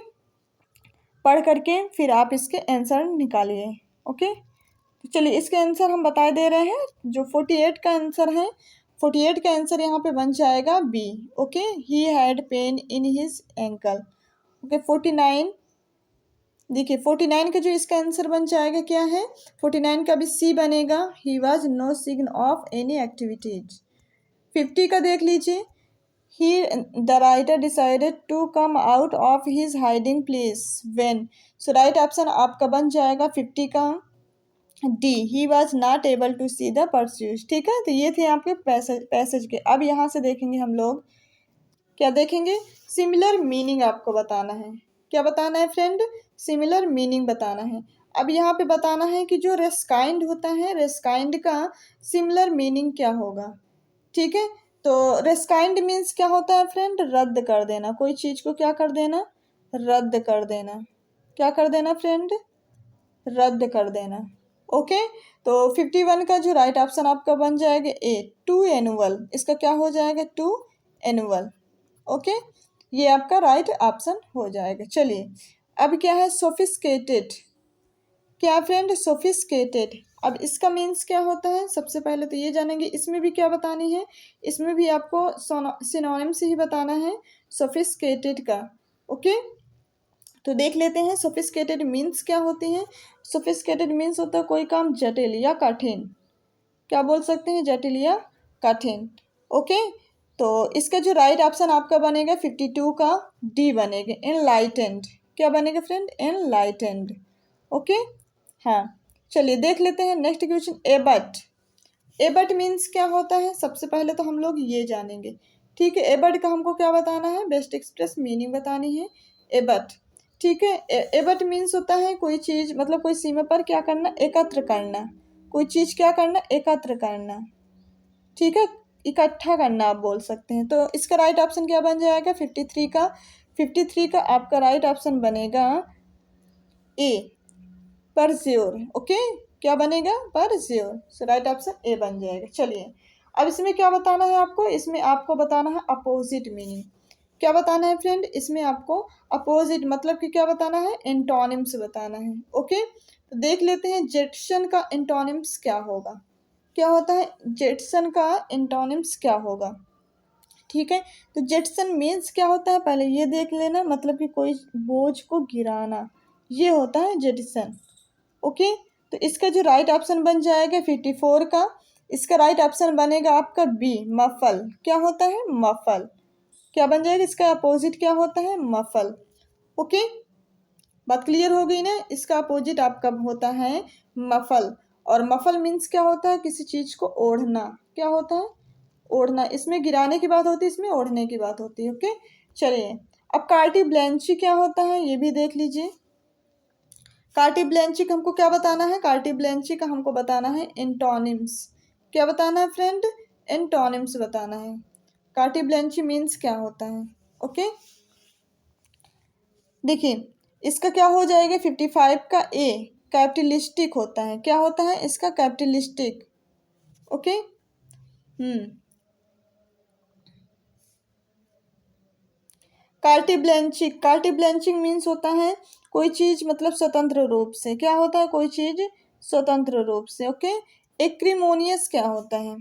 पढ़ करके फिर आप इसके आंसर निकालिए। ओके, तो चलिए इसके आंसर हम बता दे रहे हैं। जो 48 का आंसर है, 48 का आंसर यहाँ पे बन जाएगा B. Okay, he had pain in his ankle. Okay, 49, देखिए 49 का जो इसका आंसर बन जाएगा क्या है, 49 का भी सी बनेगा, he was no sign of any activities. 50 का देख लीजिए, he the writer decided to come out of his hiding place when. So right option आपका बन जाएगा 50 का D, he was not able to see the pursuers. ठीक है, तो ये थे आपके पैसेज के। अब यहाँ से देखेंगे हम लोग, क्या देखेंगे, सिमिलर मीनिंग आपको बताना है। क्या बताना है फ्रेंड, सिमिलर मीनिंग बताना है। अब यहाँ पे बताना है कि जो रेस्काइंड होता है, रेस्काइंड का सिमिलर मीनिंग क्या होगा। ठीक है, तो रेस्काइंड मीन्स क्या होता है फ्रेंड, रद्द कर देना, कोई चीज़ को क्या कर देना, रद्द कर देना। क्या कर देना फ्रेंड, रद्द कर देना। ओके, तो 51 का जो राइट ऑप्शन आपका बन जाएगा ए, टू एनुअल। इसका क्या हो जाएगा, टू एनुअल। ओके, ये आपका राइट ऑप्शन हो जाएगा। चलिए अब क्या है, सोफिस्केटेड। क्या फ्रेंड, सोफिस्केटेड। अब इसका मीन्स क्या होता है, सबसे पहले तो ये जानेंगे। इसमें भी क्या बतानी है, इसमें भी आपको सिनोनिम से ही बताना है सोफिस्केटेड का। ओके, तो देख लेते हैं सोफिस्केटेड मीन्स क्या होती हैं। सोफिस्केटेड मीन्स होता है कोई काम जटिल या कठिन। क्या बोल सकते हैं, जटिल या कठिन। ओके, तो इसका जो राइट ऑप्शन आपका बनेगा 52 का डी बनेगा, एनलाइटेंड। क्या बनेगा फ्रेंड, एनलाइटेंड। ओके, हाँ, चलिए देख लेते हैं next question. Abbott, Abbott means क्या होता है, सबसे पहले तो हम लोग ये जानेंगे। ठीक है, एबट का हमको क्या बताना है, बेस्ट एक्सप्रेस मीनिंग बतानी है एबट। ठीक है, एबट मीन्स होता है कोई चीज़, मतलब कोई सीमा पर क्या करना, एकत्र करना, कोई चीज़ क्या करना, एकत्र करना। ठीक है, इकट्ठा करना आप बोल सकते हैं। तो इसका राइट ऑप्शन क्या बन जाएगा, 53 का, 53 का आपका राइट ऑप्शन बनेगा ए, परज्योर। ओके, क्या बनेगा, परज्योर। सो राइट ऑप्शन ए बन जाएगा। चलिए अब इसमें क्या बताना है आपको, इसमें आपको बताना है अपोजिट मीनिंग। क्या बताना है फ्रेंड, इसमें आपको अपोजिट मतलब कि क्या बताना है, एंटोनिम्स बताना है। ओके, तो देख लेते हैं जेटसन का एंटोनिम्स क्या होगा। क्या होता है, जेटसन का एंटोनिम्स क्या होगा। ठीक है, तो जेटसन मीन्स क्या होता है, पहले ये देख लेना, मतलब कि कोई बोझ को गिराना, ये होता है जेटसन। ओके, तो इसका जो राइट ऑप्शन बन जाएगा 54 का, इसका राइट ऑप्शन बनेगा आपका बी, मफल। क्या होता है? मफल। क्या बन जाएगा? इसका अपोजिट क्या होता है? मफल। ओके, बात क्लियर हो गई ना? इसका अपोजिट आपका होता है मफल। और मफल मीन्स क्या होता है? किसी चीज़ को ओढ़ना। क्या होता है? ओढ़ना। इसमें गिराने की बात होती है, इसमें ओढ़ने की बात होती है। ओके, चलिए अब कार्टी ब्लैंची क्या होता है ये भी देख लीजिए। कार्टी ब्लैंची का हमको क्या बताना है? कार्टी ब्लैंची का हमको बताना है एंटोनिम्स। क्या बताना है फ्रेंड? एंटोनिम्स बताना है। कार्टी ब्लैंची मीन्स क्या होता है? ओके, देखिए इसका क्या हो जाएगा? 55 का ए कैपिटलिस्टिक होता है। क्या होता है इसका? Capitalistic. Okay, carte blanching means होता है कोई चीज मतलब स्वतंत्र रूप से। क्या होता है? कोई चीज स्वतंत्र रूप से। ओके, एक्रीमोनियस क्या होता है?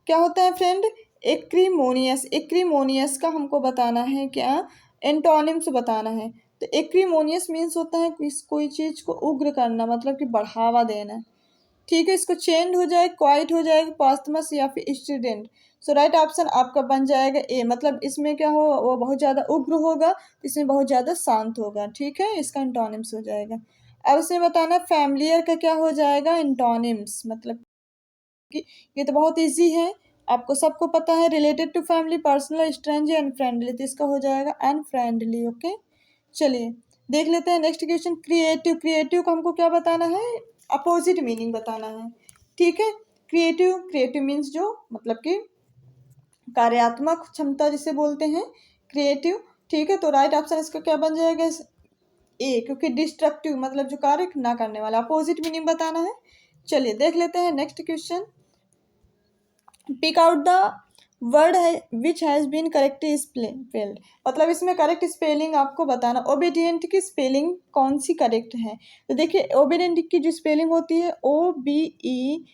क्या होता है फ्रेंड? एक्रीमोनियस। एक्रीमोनियस का हमको बताना है क्या? एंटोनिम्स बताना है। तो एक्रीमोनियस मीन्स होता है कोई चीज को उग्र करना, मतलब कि बढ़ावा देना। ठीक है, इसको चेंज हो जाए, क्वाइट हो जाएगा, पास्थमस या फिर स्टूडेंट। सो राइट ऑप्शन आपका बन जाएगा ए। मतलब इसमें क्या हो? वो बहुत ज़्यादा उग्र होगा, इसमें बहुत ज़्यादा शांत होगा। ठीक है, इसका एंटोनिम्स हो जाएगा। अब इसमें बताना फैमिलियर का क्या हो जाएगा? एंटोनिम्स। मतलब कि ये तो बहुत इजी है, आपको सबको पता है। Related to family, personal, strange, unfriendly, तो इसका हो जाएगा अनफ्रेंडली। ओके, चलिए देख लेते हैं नेक्स्ट क्वेश्चन। क्रिएटिव। क्रिएटिव को हमको क्या बताना है? अपोजिट मीनिंग बताना है। ठीक है, क्रिएटिव। क्रिएटिव मीन्स जो मतलब कि कार्यात्मक क्षमता जिसे बोलते हैं, क्रिएटिव। ठीक है, तो राइट ऑप्शन इसका क्या बन जाएगा? ए, क्योंकि डिस्ट्रक्टिव मतलब जो कार्य ना करने वाला, अपोजिट मीनिंग बताना है। चलिए देख लेते हैं next question. Pick out the word है which has been correctly spelled. मतलब इसमें करेक्ट स्पेलिंग आपको बताना। ओबीडियंट की स्पेलिंग कौन सी करेक्ट है? तो देखिए ओबीडियंट की जो स्पेलिंग होती है OBEDIENT,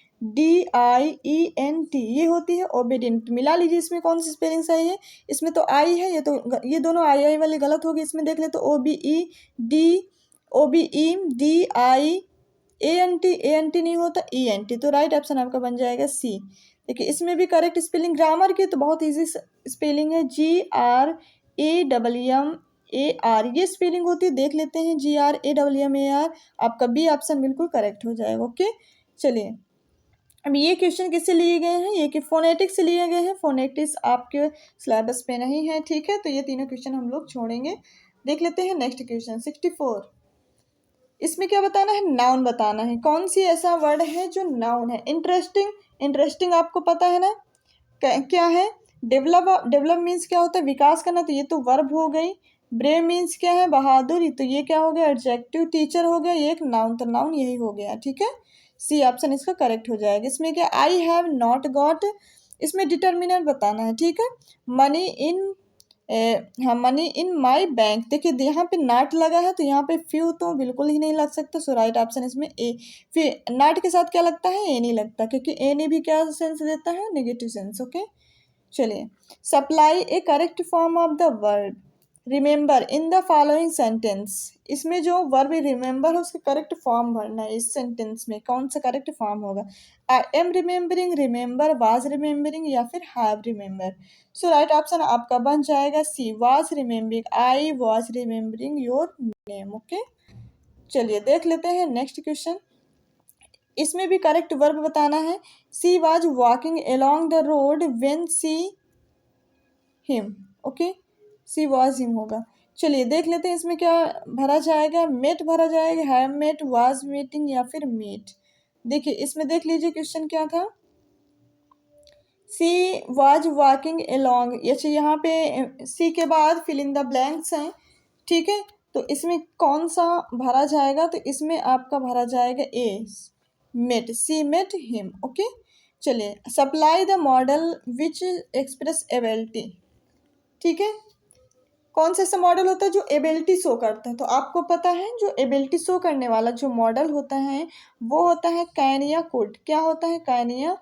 ये होती है ओबीडियंट। मिला लीजिए इसमें कौन सी स्पेलिंग सही है। इसमें तो आई है, ये दोनों आई वाली गलत होगी। इसमें देख ले तो OBEDIANT नहीं होता, ENT। तो राइट ऑप्शन आपका बन जाएगा सी। देखिए इसमें भी करेक्ट स्पेलिंग ग्रामर की तो बहुत इजी स्पेलिंग है, GRAMMAR, ये स्पेलिंग होती है। देख लेते हैं GRAMMAR। आपका बी ऑप्शन बिल्कुल करेक्ट हो जाएगा। ओके, चलिए अब ये क्वेश्चन किससे लिए गए हैं? ये कि फोनेटिक्स से लिए गए हैं। फोनेटिक्स आपके सिलेबस पे नहीं है। ठीक है, तो ये तीनों क्वेश्चन हम लोग छोड़ेंगे। देख लेते हैं नेक्स्ट क्वेश्चन 64। इसमें क्या बताना है? नाउन बताना है। कौन सी ऐसा वर्ड है जो नाउन है? इंटरेस्टिंग। इंटरेस्टिंग आपको पता है ना क्या है? डेवलप। डेवलप मीन्स क्या होता है? विकास करना, तो ये तो वर्ब हो गई। ब्रेव मीन्स क्या है? बहादुरी, तो ये क्या हो गया? एडजेक्टिव। टीचर हो गया, ये एक नाउन, तो नाउन यही हो गया। ठीक है, सी ऑप्शन इसका करेक्ट हो जाएगा। इसमें क्या? आई हैव नॉट गॉट, इसमें डिटर्मिनेंट बताना है। ठीक है, मनी इन हाँ, मनी इन माई बैंक। देखिए यहाँ पे नाट लगा है, तो यहाँ पे फ्यू तो बिल्कुल ही नहीं लग सकता। सो राइट ऑप्शन इसमें ए। फिर नाट के साथ क्या लगता है? ए नहीं लगता, क्योंकि ए ने भी क्या सेंस देता है? Negative sense. ओके, चलिए supply A correct form of the word remember in the following sentence. इसमें जो वर्ब रिमेंबर है उसका करेक्ट फॉर्म भरना है। इस सेंटेंस में कौन सा करेक्ट फॉर्म होगा? I am remembering, remember, was remembering या फिर have remember. So right option आपका बन जाएगा C, was remembering. I was remembering your name. Okay, चलिए देख लेते हैं नेक्स्ट क्वेश्चन। इसमें भी करेक्ट वर्ब बताना है। She was walking along the road when she him. Okay, she was him होगा। चलिए देख लेते हैं इसमें क्या भरा जाएगा। मेट भरा जाएगा, हैव मेट, वाज मीटिंग या फिर मीट। देखिए इसमें देख लीजिए क्वेश्चन क्या था। सी वाज वॉकिंग अलोंग, अच्छा यहाँ पे सी के बाद फिल इन द ब्लैंक्स हैं। ठीक है, तो इसमें कौन सा भरा जाएगा? तो इसमें आपका भरा जाएगा A, met. C met him. Okay, चलिए supply the modal which express ability. ठीक है, कौन सा ऐसा मॉडल होता है जो एबिलिटी शो करता है? तो आपको पता है जो एबिलिटी शो करने वाला जो मॉडल होता है वो होता है कैन या कुड। क्या होता है? कैन या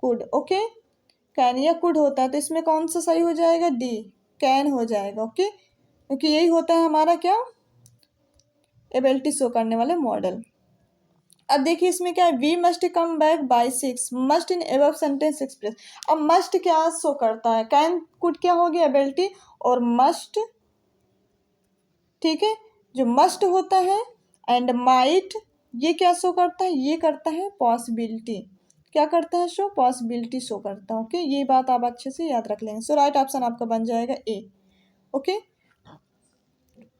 कुड। ओके, कैन या कुड होता है, तो इसमें कौन सा सही हो जाएगा? डी, कैन हो जाएगा। ओके, क्योंकि यही होता है हमारा क्या? एबिलिटी शो करने वाले मॉडल। अब देखिए इसमें क्या है, we must come back by 6, must in above sentence express. अब मस्ट क्या शो करता है, कैन कुड क्या होगी एबिलिटी, और मस्ट, ठीक है, जो मस्ट होता है, एंड माइट ये क्या शो करता है, ये करता है पॉसिबिलिटी, क्या करता है शो, पॉसिबिलिटी शो करता है। ओके, ये बात आप अच्छे से याद रख लेंगे। सो राइट ऑप्शन आपका बन जाएगा ए। ओके,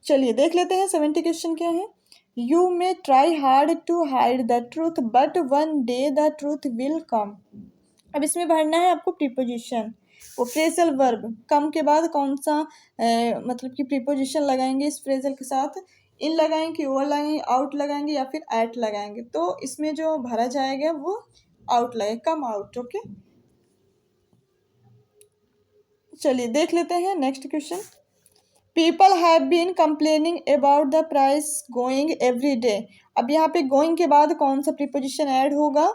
चलिए देख लेते हैं 70 क्वेश्चन क्या है। You may try hard to hide the truth but one day the truth will come. अब इसमें भरना है आपको प्रीपोजिशन, वो फ्रेजल वर्ब, कम के बाद कौन सा मतलब कि प्रीपोजिशन लगाएंगे इस फ्रेजल के साथ, इन लगाएंगे कि ओवर लगाएंगे, आउट लगाएंगे या फिर एट लगाएंगे। तो इसमें जो भरा जाएगा वो आउट लगेगा, कम आउट। ओके, चलिए देख लेते हैं next question. People have been complaining about the price going every day. अब यहाँ पे गोइंग के बाद कौन सा प्रीपोजिशन ऐड होगा,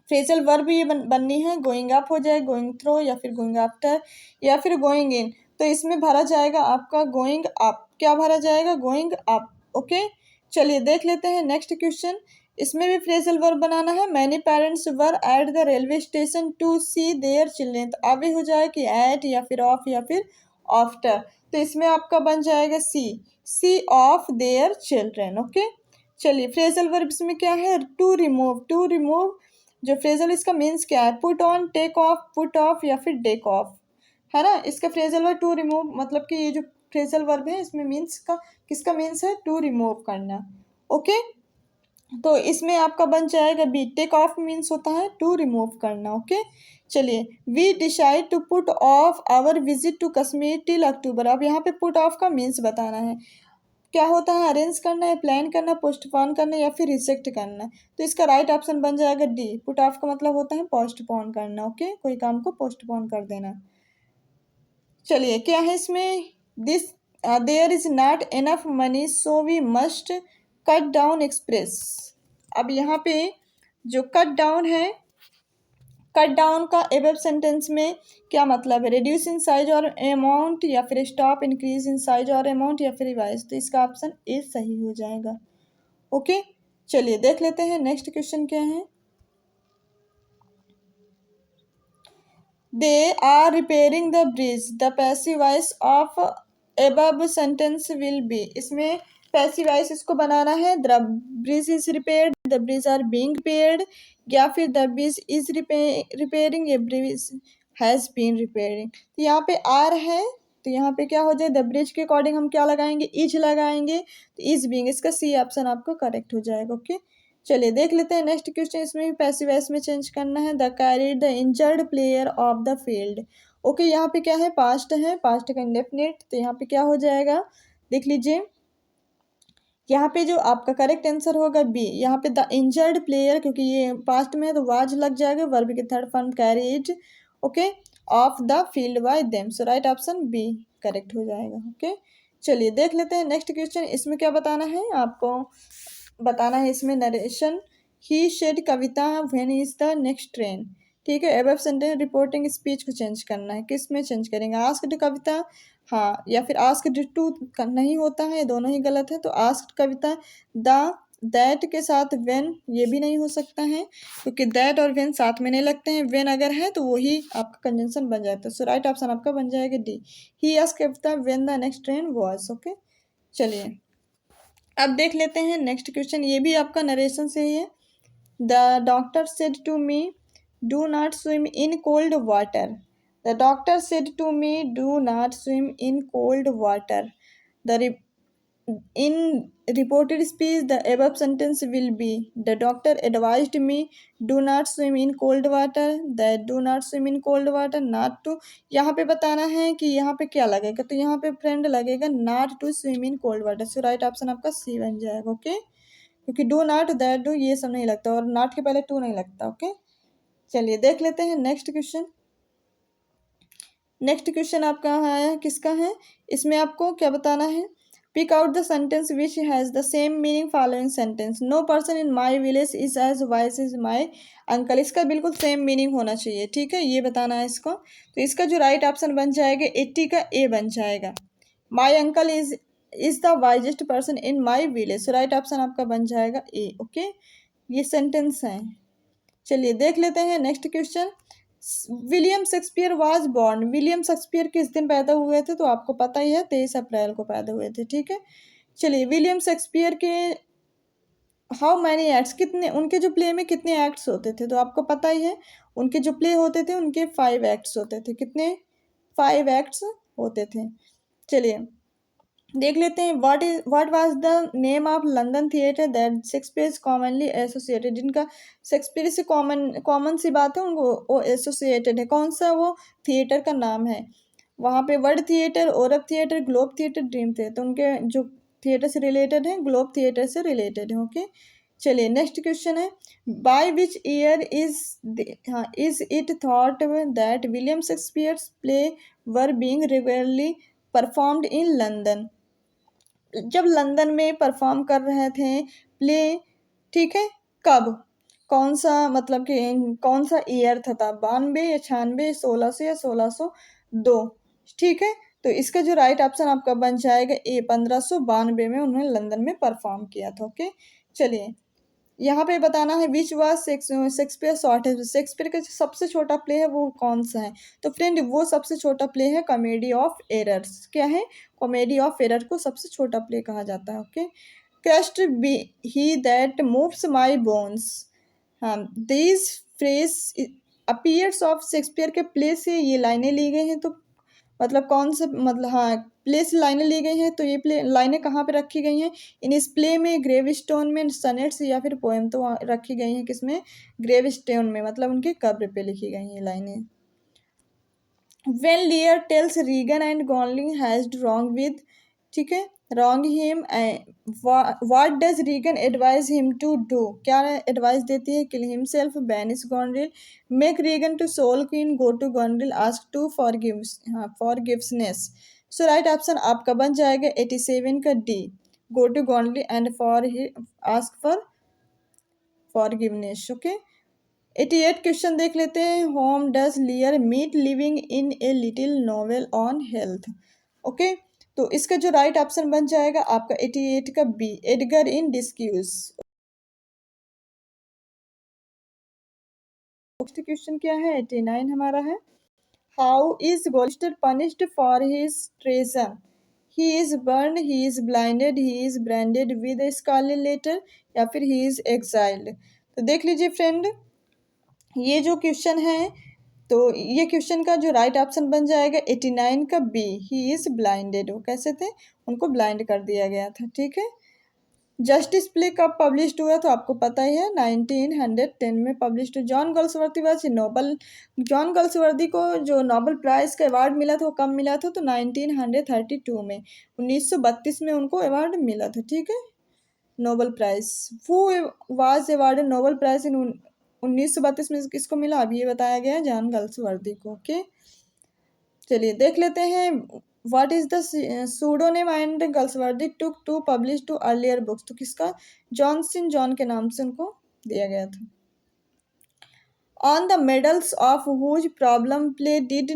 फ्रेजल वर्ब ये बननी है, गोइंग अप हो जाए, गोइंग थ्रो, या फिर गोइंग आफ्टर, या फिर गोइंग इन। तो इसमें भरा जाएगा आपका गोइंग अप, क्या भरा जाएगा, गोइंग अप। ओके, चलिए देख लेते हैं नेक्स्ट क्वेश्चन। इसमें भी फ्रेजल वर्ब बनाना है। Many parents were at the railway station to see their children. तो अब ये हो जाए कि एट या फिर ऑफ या फिर आफ्टर। तो इसमें आपका बन जाएगा see off their children. Okay, चलिए फ्रेजल वर्ब इसमें क्या है, टू रिमूव, टू रिमूव जो फ्रेजल इसका मीन्स क्या है, put on, take off, put off या फिर टेक ऑफ, है ना। इसका फ्रेजल वर्ब टू रिमूव, मतलब कि ये जो फ्रेजल वर्ब है इसमें मीन्स का किसका मीन्स है, टू रिमूव करना। ओके, तो इसमें आपका बन जाएगा बी, टेक ऑफ मीन्स होता है टू रिमूव करना। ओके, चलिए we decide to put off our visit to Kashmir till October. अब यहाँ पे पुट ऑफ का मीन्स बताना है, क्या होता है, अरेंज करना है, प्लान करना, पोस्टपोन करना या फिर रिजेक्ट करना। तो इसका राइट ऑप्शन बन जाएगा डी, पुट ऑफ का मतलब होता है पोस्टपोन करना। ओके, कोई काम को पोस्टपोन कर देना। चलिए क्या है इसमें, this there is not enough money so we must cut down express. अब यहाँ पे जो कट डाउन है, कट डाउन का एबव सेंटेंस में क्या मतलब है, रिड्यूस इन साइज और अमाउंट, या फिर स्टॉप, इंक्रीज इन साइज और अमाउंट, या फिर रिवाइज। तो इसका ऑप्शन ए सही हो जाएगा। ओके, चलिए देख लेते हैं नेक्स्ट क्वेश्चन क्या है। They are repairing the bridge, the passive voice of above sentence will be. इसमें पैसिव वॉइस इसको बनाना है, the bridge is repaired, the bridge are being repaired, या फिर the bridge is repairing, a bridge has been repairing. तो यहाँ पे are है, तो यहाँ पे क्या हो जाए, द ब्रिज के अकॉर्डिंग हम क्या लगाएंगे, इज लगाएंगे, तो इज बीइंग, इसका सी ऑप्शन आपको करेक्ट हो जाएगा। ओके, चलिए देख लेते हैं नेक्स्ट क्वेश्चन। इसमें भी पैसिव वॉइस में चेंज करना है, the carried the injured player of the field. Okay, यहाँ पे क्या है, पास्ट है, पास्ट का इंडेफिनिट, तो यहाँ पे क्या हो जाएगा, देख लीजिए, यहाँ पे जो आपका करेक्ट आंसर होगा बी। यहाँ पे द इंजर्ड प्लेयर, क्योंकि ये पास्ट में है तो वाज लग जाएगा, वर्ब के third form carried, okay, off the field by them. So right option B correct हो जाएगा। ओके, चलिए देख लेते हैं नेक्स्ट क्वेश्चन। इसमें क्या बताना है आपको, बताना है इसमें narration, he said Kavita when is the next train. ठीक है, एबव सेंटेंस रिपोर्टिंग स्पीच को चेंज करना है, किस में चेंज करेंगे, आस्क्ड कविता, हाँ, या फिर आस्क्ड टू नहीं होता है, दोनों ही गलत है। तो आस्क्ड कविता, द दैट के साथ व्हेन ये भी नहीं हो सकता है, क्योंकि दैट और व्हेन साथ में नहीं लगते हैं, व्हेन अगर है तो वही आपका कंजंक्शन बन जाता है। सो राइट ऑप्शन आपका बन जाएगा D, he asked Kavita when the next train was. Okay, चलिए अब देख लेते हैं नेक्स्ट क्वेश्चन, ये भी आपका नरेशन से ही है। The doctor said to me do not swim in cold water. The doctor said to me do not swim in cold water. The in reported speech the above sentence will be, the doctor advised me do not swim in cold water, that do not swim in cold water, not to। यहाँ पे बताना है कि यहाँ पे क्या लगेगा, तो यहाँ पे फ्रेंड लगेगा not to swim in cold water। So right option आपका सी बन जाएगा। ओके, क्योंकि डू नॉट, दैट डू ये सब नहीं लगता, और नॉट के पहले टू नहीं लगता। ओके, चलिए देख लेते हैं नेक्स्ट क्वेश्चन। नेक्स्ट क्वेश्चन आपका है, किसका है, इसमें आपको क्या बताना है, pick out the sentence which has the same meaning following sentence. No person in my village is as wise is my uncle. इसका बिल्कुल सेम मीनिंग होना चाहिए, ठीक है, ये बताना है इसको। तो इसका जो राइट ऑप्शन बन जाएगा 80 का ए बन जाएगा, my uncle is the wisest person in my village. So right option आपका बन जाएगा ए। ओके, ये सेंटेंस हैं। चलिए देख लेते हैं next question. William Shakespeare was born. William Shakespeare किस दिन पैदा हुए थे? तो आपको पता ही है, 23 अप्रैल को पैदा हुए थे। ठीक है, चलिए विलियम शेक्सपियर के हाउ मैनी एक्ट्स, कितने उनके जो प्ले में कितने एक्ट्स होते थे? तो आपको पता ही है, उनके जो प्ले होते थे उनके 5 एक्ट्स होते थे। कितने? 5 एक्ट्स होते थे। चलिए देख लेते हैं। What was the name of London theatre that Shakespeare is commonly associated. जिनका शेक्सपियर से कॉमन सी बात है, उनको वो एसोसिएटेड है। कौन सा वो थिएटर का नाम है? वहाँ पे word theatre, orb theatre, Globe theatre, dream theatre. तो उनके जो थिएटर से रिलेटेड है, ग्लोब थिएटर से रिलेटेड है। ओके, चलिए नेक्स्ट क्वेश्चन है। By which year is it thought that William Shakespeare's play were being regularly performed in London. जब लंदन में परफॉर्म कर रहे थे प्ले, ठीक है, कब, कौन सा, मतलब कि कौन सा ईयर था? 92 या 96, 1600 या 1602। ठीक है, तो इसका जो राइट ऑप्शन आपका बन जाएगा ए, 1592 में उन्होंने लंदन में परफॉर्म किया था। ओके, चलिए यहाँ पे बताना है which was Shakespeare shortest. Shakespeare का जो सबसे छोटा प्ले है वो कौन सा है? तो फ्रेंड वो सबसे छोटा प्ले है कॉमेडी ऑफ एरर्स। क्या है? कॉमेडी ऑफ एरर को सबसे छोटा प्ले कहा जाता है। Okay, cursed be he that moves my bones. हाँ, this phrase appears of Shakespeare के प्ले से ये लाइनें ली गई हैं। तो मतलब कौन सा, मतलब हाँ, प्ले से लाइनें ली गई हैं। तो ये प्ले लाइनें कहाँ पे रखी गई हैं? इन इस प्ले में ग्रेव स्टोन में, सनेट्स या फिर पोएम। तो रखी गई हैं किसमें? ग्रेव स्टोन में, मतलब उनके कब्र पे लिखी गई हैं ये लाइनें। When Lear tells Regan and Gosling has wrong with, ठीक है, wrong him, what does Regan advise him to do? क्या एडवाइस देती है? kill himself, banish Gondrel, make Regan to Soul Queen, go to Gondrel, ask to forgiveness. So right option आपका बन जाएगा 87 का D, go to Gondrel and ask for forgiveness. Okay, 88 question देख लेते हैं। Home does lear meet living in a little novel on health. Okay, तो इसका जो राइट ऑप्शन बन जाएगा आपका 88 का B, Edgar in disguise. Next question क्या है? 89 हमारा है। How is Gloucester punished for his treason? He is burn, he is blinded, he is branded with a scarlet letter, या फिर ही इज एक्साइल्ड। तो देख लीजिए फ्रेंड, ये जो क्वेश्चन है, तो ये क्वेश्चन का जो राइट ऑप्शन बन जाएगा 89 का बी, ही इज ब्लाइंडेड। वो कैसे थे? उनको ब्लाइंड कर दिया गया था। ठीक है, जस्टिस प्ले कब पब्लिश हुआ? तो आपको पता ही है, 1910 में पब्लिश हुआ। John Galsworthy was Nobel, John Galsworthy को जो नोबल प्राइज़ का अवार्ड मिला था वो कब मिला था? तो 1932 में, 1932 में उनको अवार्ड मिला था। ठीक है, नोबल प्राइज़, वो was awarded Nobel prize in 1932 में। किसको मिला? अब ये बताया गया है जॉन गल्सवर्दी को। ओके, चलिए देख लेते हैं। What is the pseudonym and Galsworthy took to publish two earlier books. तो किसका? जॉनसन जॉन के नाम से उनको दिया गया था। On the medals of whose problem play did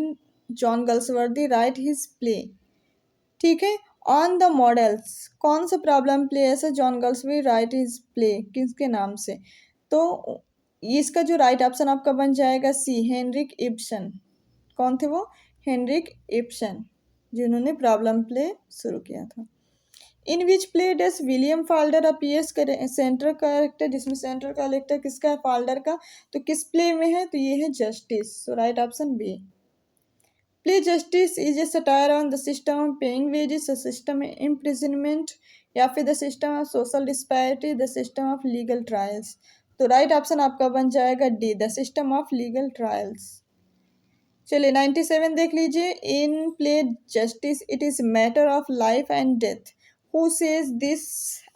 John Galsworthy write his play. ठीक है, ऑन द मॉडल्स, कौन सा प्रॉब्लम प्ले ऐसा John Galsworthy write his play, किसके नाम से? तो इसका जो राइट ऑप्शन आपका बन जाएगा सी, हेनरिक इब्सन। कौन थे वो? हेनरिक इब्सन, जिन्होंने प्रॉब्लम प्ले शुरू किया था। In which play does William Falder appears central character, जिसमें सेंट्रल कैरेक्टर किसका है? फाल्डर का। तो किस प्ले में है? तो ये है justice. So right option B. Play justice is a satire on the system of paying wages, the system imprisonment, या फिर the system of social disparity, the system of legal trials. तो राइट ऑप्शन आपका बन जाएगा D, the system of legal trials. चलिए 97 देख लीजिए। In play justice it is matter of life and death, who says this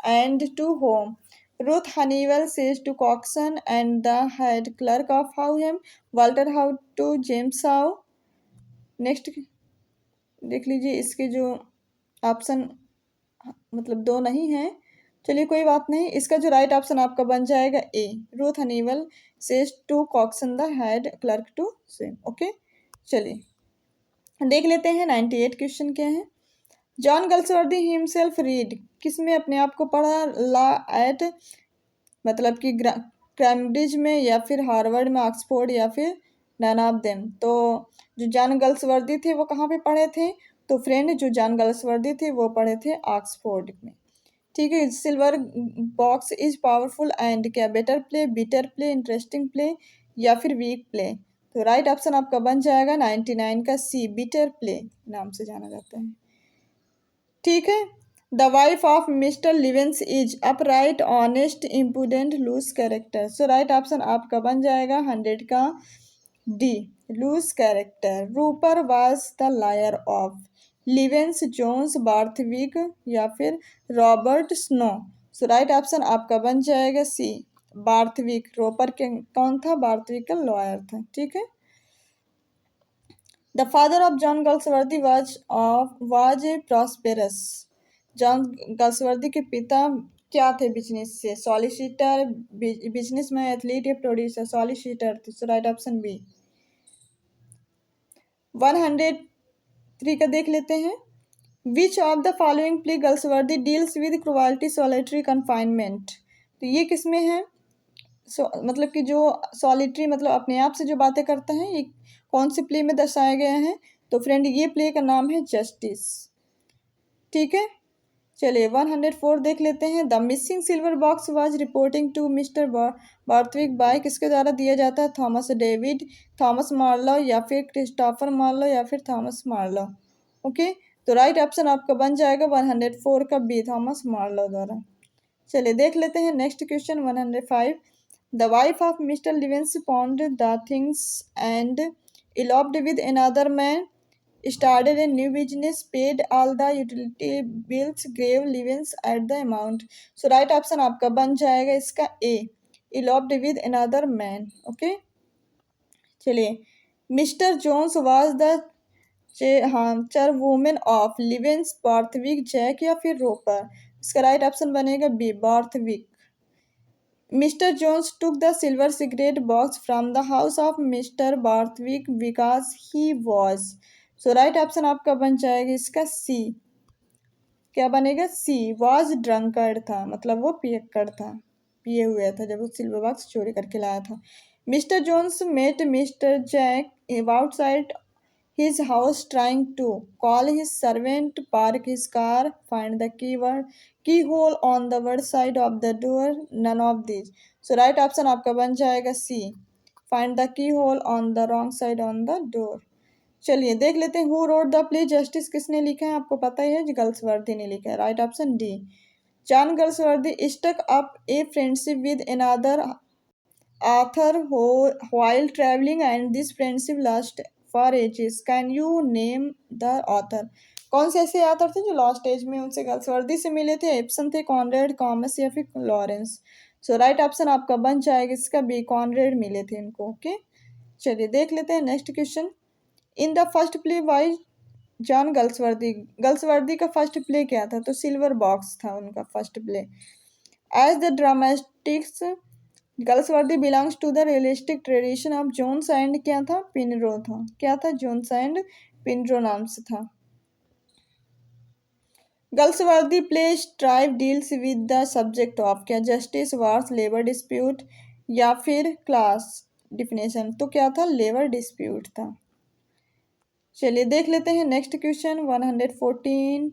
and to whom? Ruth Honeywell says to Cokeson and the head clerk of Howham, Walter How to James How. Next देख लीजिए, इसके जो option मतलब दो नहीं है। चलिए कोई बात नहीं, इसका जो राइट ऑप्शन आपका बन जाएगा A, Ruth Honeywill says to Cokeson the head clerk to same. Okay, चलिए देख लेते हैं 98 क्वेश्चन क्या है। जॉन गल्सवर्दी हिमसेल्फ रीड, किस में अपने आप को पढ़ा? ला एट मतलब कि कैम्ब्रिज में या फिर हार्वर्ड में, ऑक्सफोर्ड या फिर नन ऑफ देम। तो जो जॉन गल्सवर्दी थे वो कहाँ पे पढ़े थे? तो फ्रेंड जो जॉन गल्सवर्दी थे वो पढ़े थे ऑक्सफोर्ड में। ठीक है। Silver Box is powerful and क्या better play, bitter play, interesting play या फिर वीक प्ले? तो राइट ऑप्शन आपका बन जाएगा 99 का सी, बिटर प्ले नाम से जाना जाता है। ठीक है। The wife of Mr Livens is upright, honest, impudent, loose character. So right option आपका बन जाएगा 100 का D, loose character. Roper was the lawyer of Livens, Jones, Barthwick या फिर Robert Snow. So right option आपका बन जाएगा सी, बार्थविक। रोपर के कौन था? बार्थविक का लॉयर था। ठीक है। The father of John Galsworthy was a prosperous. John गल्सवर्दी के पिता क्या थे बिजनेस से? सॉलिसिटर, बिजनेसमैन, एथलीट या प्रोड्यूसर? सॉलिसिटर थे। सो राइट ऑप्शन बी। 103 का देख लेते हैं। Which of the following play गल्सवर्दी deals with cruelty, solitary, confinement? तो ये किसमें है? मतलब कि जो सॉलिटरी मतलब अपने आप से जो बातें करता है, ये कौन से प्ले में दर्शाया गया है? तो फ्रेंड ये प्ले का नाम है जस्टिस। ठीक है। चलिए 104 देख लेते हैं। The missing silver box was reporting to Mister Barthwick by किसके द्वारा दिया जाता है? थॉमस डेविड, थॉमस मार्लो या फिर क्रिस्टोफर मार्लो या फिर थॉमस मार्लो। ओके। तो राइट ऑप्शन आपका बन जाएगा 104 का बी, थॉमस मार्लो द्वारा। चलिए देख लेते हैं next question 105। The wife of Mr Livens pawned the things and eloped with another man, started a new business, paid all the utility bills, gave Livens at the amount। So right option आपका बन जाएगा इसका A, eloped with another man। Okay. चलिए Mister Jones was the charwoman of Livens, Barthwick, Jack या फिर Roper? इसका right option बनेगा B, Barthwick. Mister Jones took the silver cigarette box from the house of Mr. Barthwick because he was। So right option आपका बन जाएगा इसका सी। क्या बनेगा? सी, was drunkard था, मतलब वो पियक्कड़ था, पिए हुए था जब वो सिल्वर बॉक्स चोरी करके लाया था। Mister Jones met Mister Jack outside his house trying to call his servant, park his car, find the keyhole on the word side of the door, none of these। So right option आपका बन जाएगा C, find the keyhole on the wrong side on the door। चलिए देख लेते हैं who wrote the play justice किसने लिखा है? आपको पता ही है, गल्सवर्दी ने लिखा है। Right option D, John Galsworthy struck up a friendship with another author while traveling and this friendship last for ages। Can you name the author? कौन से ऐसे author थे जो लास्ट एज में उनसे गल्सवर्दी से मिले थे? एप्सन थे, कॉनरेड, कॉमस या फिर लॉरेंस? सो राइट ऑप्शन आपका बन जाएगा इसका बी, कॉनरेड मिले थे इनको। ओके। चलिए देख लेते हैं next question. In the first play by John गल्सवर्दी, गल्सवर्दी का फर्स्ट प्ले क्या था? तो सिल्वर बॉक्स था उनका first play. As the dramatics Galsworthy belongs to the realistic tradition of Jones and क्या था? पिनरो था। क्या था? जोन्स एंड पिनरो नाम से था। गल्सवर्दी play strive deals with the subject of क्या? जस्टिस, वार्स, लेबर डिस्प्यूट या फिर क्लास डिफिनेशन? तो क्या था? लेबर डिस्प्यूट था। चलिए देख लेते हैं next question 114।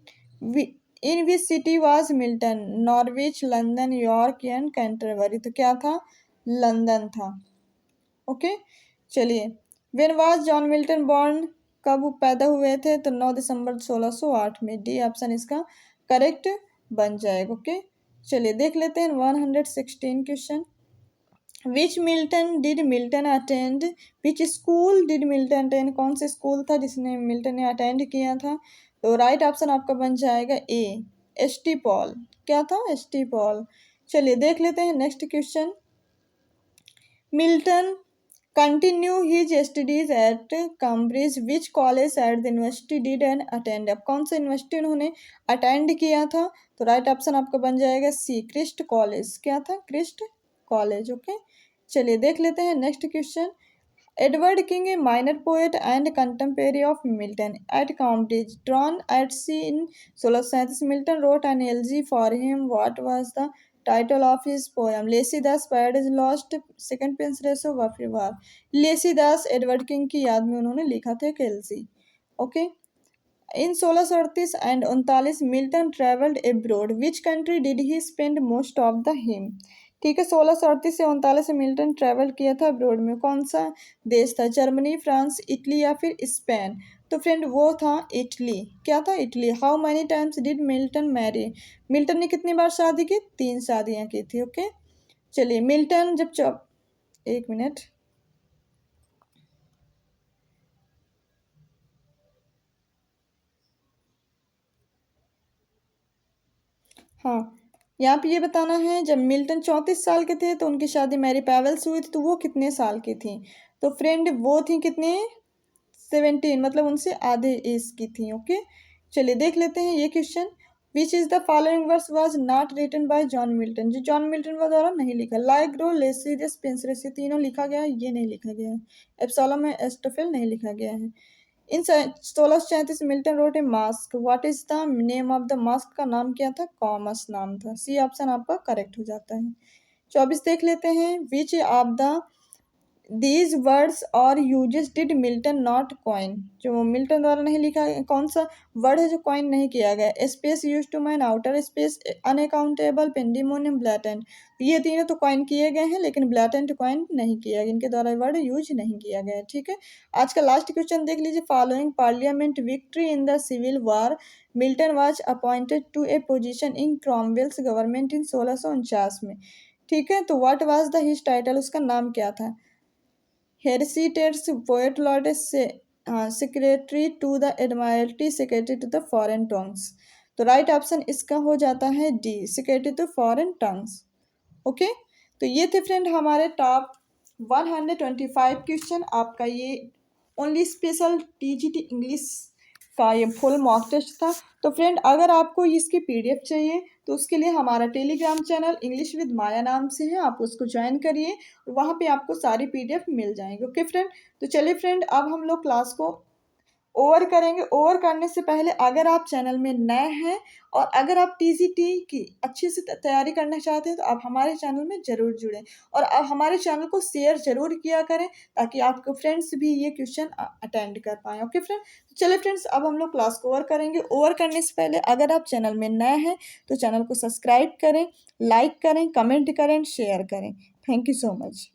In which city was Milton? Norwich, London, York and Canterbury? तो क्या था? लंदन था। ओके। चलिए when was John Milton born? कब पैदा हुए थे? तो 9 दिसंबर 1608 में। डी ऑप्शन इसका करेक्ट बन जाएगा। ओके। चलिए देख लेते हैं 116 question. Which Milton did Milton attend? Which school did Milton attend? कौन से स्कूल था जिसने मिल्टन ने अटेंड किया था? तो राइट ऑप्शन आपका बन जाएगा ए, एस.टी. पॉल। क्या था? एस.टी. पॉल। चलिए देख लेते हैं next question. Milton continue his studies at Cambridge, which college at the university did and attend? अब कौन सा यूनिवर्सिटी उन्होंने अटेंड किया था? तो राइट ऑप्शन आपका बन जाएगा सी, क्रिस्ट कॉलेज। क्या था? Christ College. ओके। चलिए देख लेते हैं next question. Edward King, a minor poet and contemporary of Milton at Cambridge, drowned at sea in 1637, Milton wrote an elegy for him, what was the title of his poem Lycidas Paradise Lost second Penseroso war. Lycidas Edward King की याद में उन्होंने लिखा था केल्सी। Okay. In 1638 and 39 Milton travelled abroad which country did he spend most of the him. ठीक है, 1638 से 39 में मिल्टन ट्रेवल किया था अब्रोड में, कौन सा देश था, जर्मनी, फ्रांस, इटली या फिर स्पेन। तो फ्रेंड वो था इटली। क्या था, Italy. How many times did Milton marry. Milton ने कितनी बार शादी की, 3 शादियां की थी। ओके, चलिए मिल्टन जब एक मिनट, हाँ यहाँ पे ये बताना है जब मिल्टन 34 साल के थे तो उनकी शादी मैरी पैवेल से हुई थी, तो वो कितने साल की थी। तो फ्रेंड वो थी कितने, 17, मतलब उनसे आधे एज की थी। ओके, चलिए देख लेते हैं ये question. Which is the following verse was not written by John Milton. जो जॉन मिल्टन द्वारा नहीं लिखा। लाइग्रो, लेसिडियस, पेंसिलस, ये तीनों लिखा गया है, ये नहीं लिखा गया है। एप्सोलम में एस्टोफिल नहीं लिखा गया है। इन 1634 Milton wrote a mask. What is the name of the mask, का नाम क्या था, कॉमस नाम था। सी ऑप्शन आपका करेक्ट हो जाता है। 24 देख लेते हैं। Which of the these words or uses did Milton not coin. जो मिल्टन द्वारा नहीं लिखा है, कौन सा वर्ड है जो कॉइन नहीं किया गया। Space use to mine, outer space, unaccountable, pandemonium, blatant. ये तीनों तो कॉइन किए गए हैं, लेकिन ब्लैटेंट कॉइन नहीं किया गया, इनके द्वारा वर्ड यूज नहीं किया गया। ठीक है, आज का लास्ट क्वेश्चन देख लीजिए। Following parliament victory in the civil war Milton was appointed to a position in Cromwell's government in 1649 में। ठीक है, तो what was the his title, उसका नाम क्या था। हेरिसिटेट्स poet laureate secretary to the admiralty, secretary to the foreign tongues. तो राइट ऑप्शन इसका हो जाता है D, secretary to foreign tongues. Okay, तो ये थे फ्रेंड हमारे टॉप 125 क्वेश्चन। आपका ये ओनली स्पेशल टीजीटी इंग्लिश का ये फुल मॉक टेस्ट था। तो फ्रेंड अगर आपको इसकी पीडीएफ चाहिए तो उसके लिए हमारा टेलीग्राम चैनल इंग्लिश विद माया नाम से है, आप उसको ज्वाइन करिए, वहाँ पे आपको सारी पीडीएफ मिल जाएंगे। ओके फ्रेंड, तो चलिए फ्रेंड अब हम लोग क्लास को ओवर करेंगे। ओवर करने से पहले अगर आप चैनल में नए हैं और अगर आप टीजीटी की अच्छे से तैयारी करना चाहते हैं तो आप हमारे चैनल में ज़रूर जुड़ें और आप हमारे चैनल को शेयर ज़रूर किया करें ताकि आपके फ्रेंड्स भी ये क्वेश्चन अटेंड कर पाएँ। ओके फ्रेंड, तो चलिए फ्रेंड्स अब हम लोग क्लास को ओवर करेंगे। ओवर करने से पहले अगर आप चैनल में नए हैं तो चैनल को सब्सक्राइब करें, लाइक करें, कमेंट करें, शेयर करें। Thank you so much.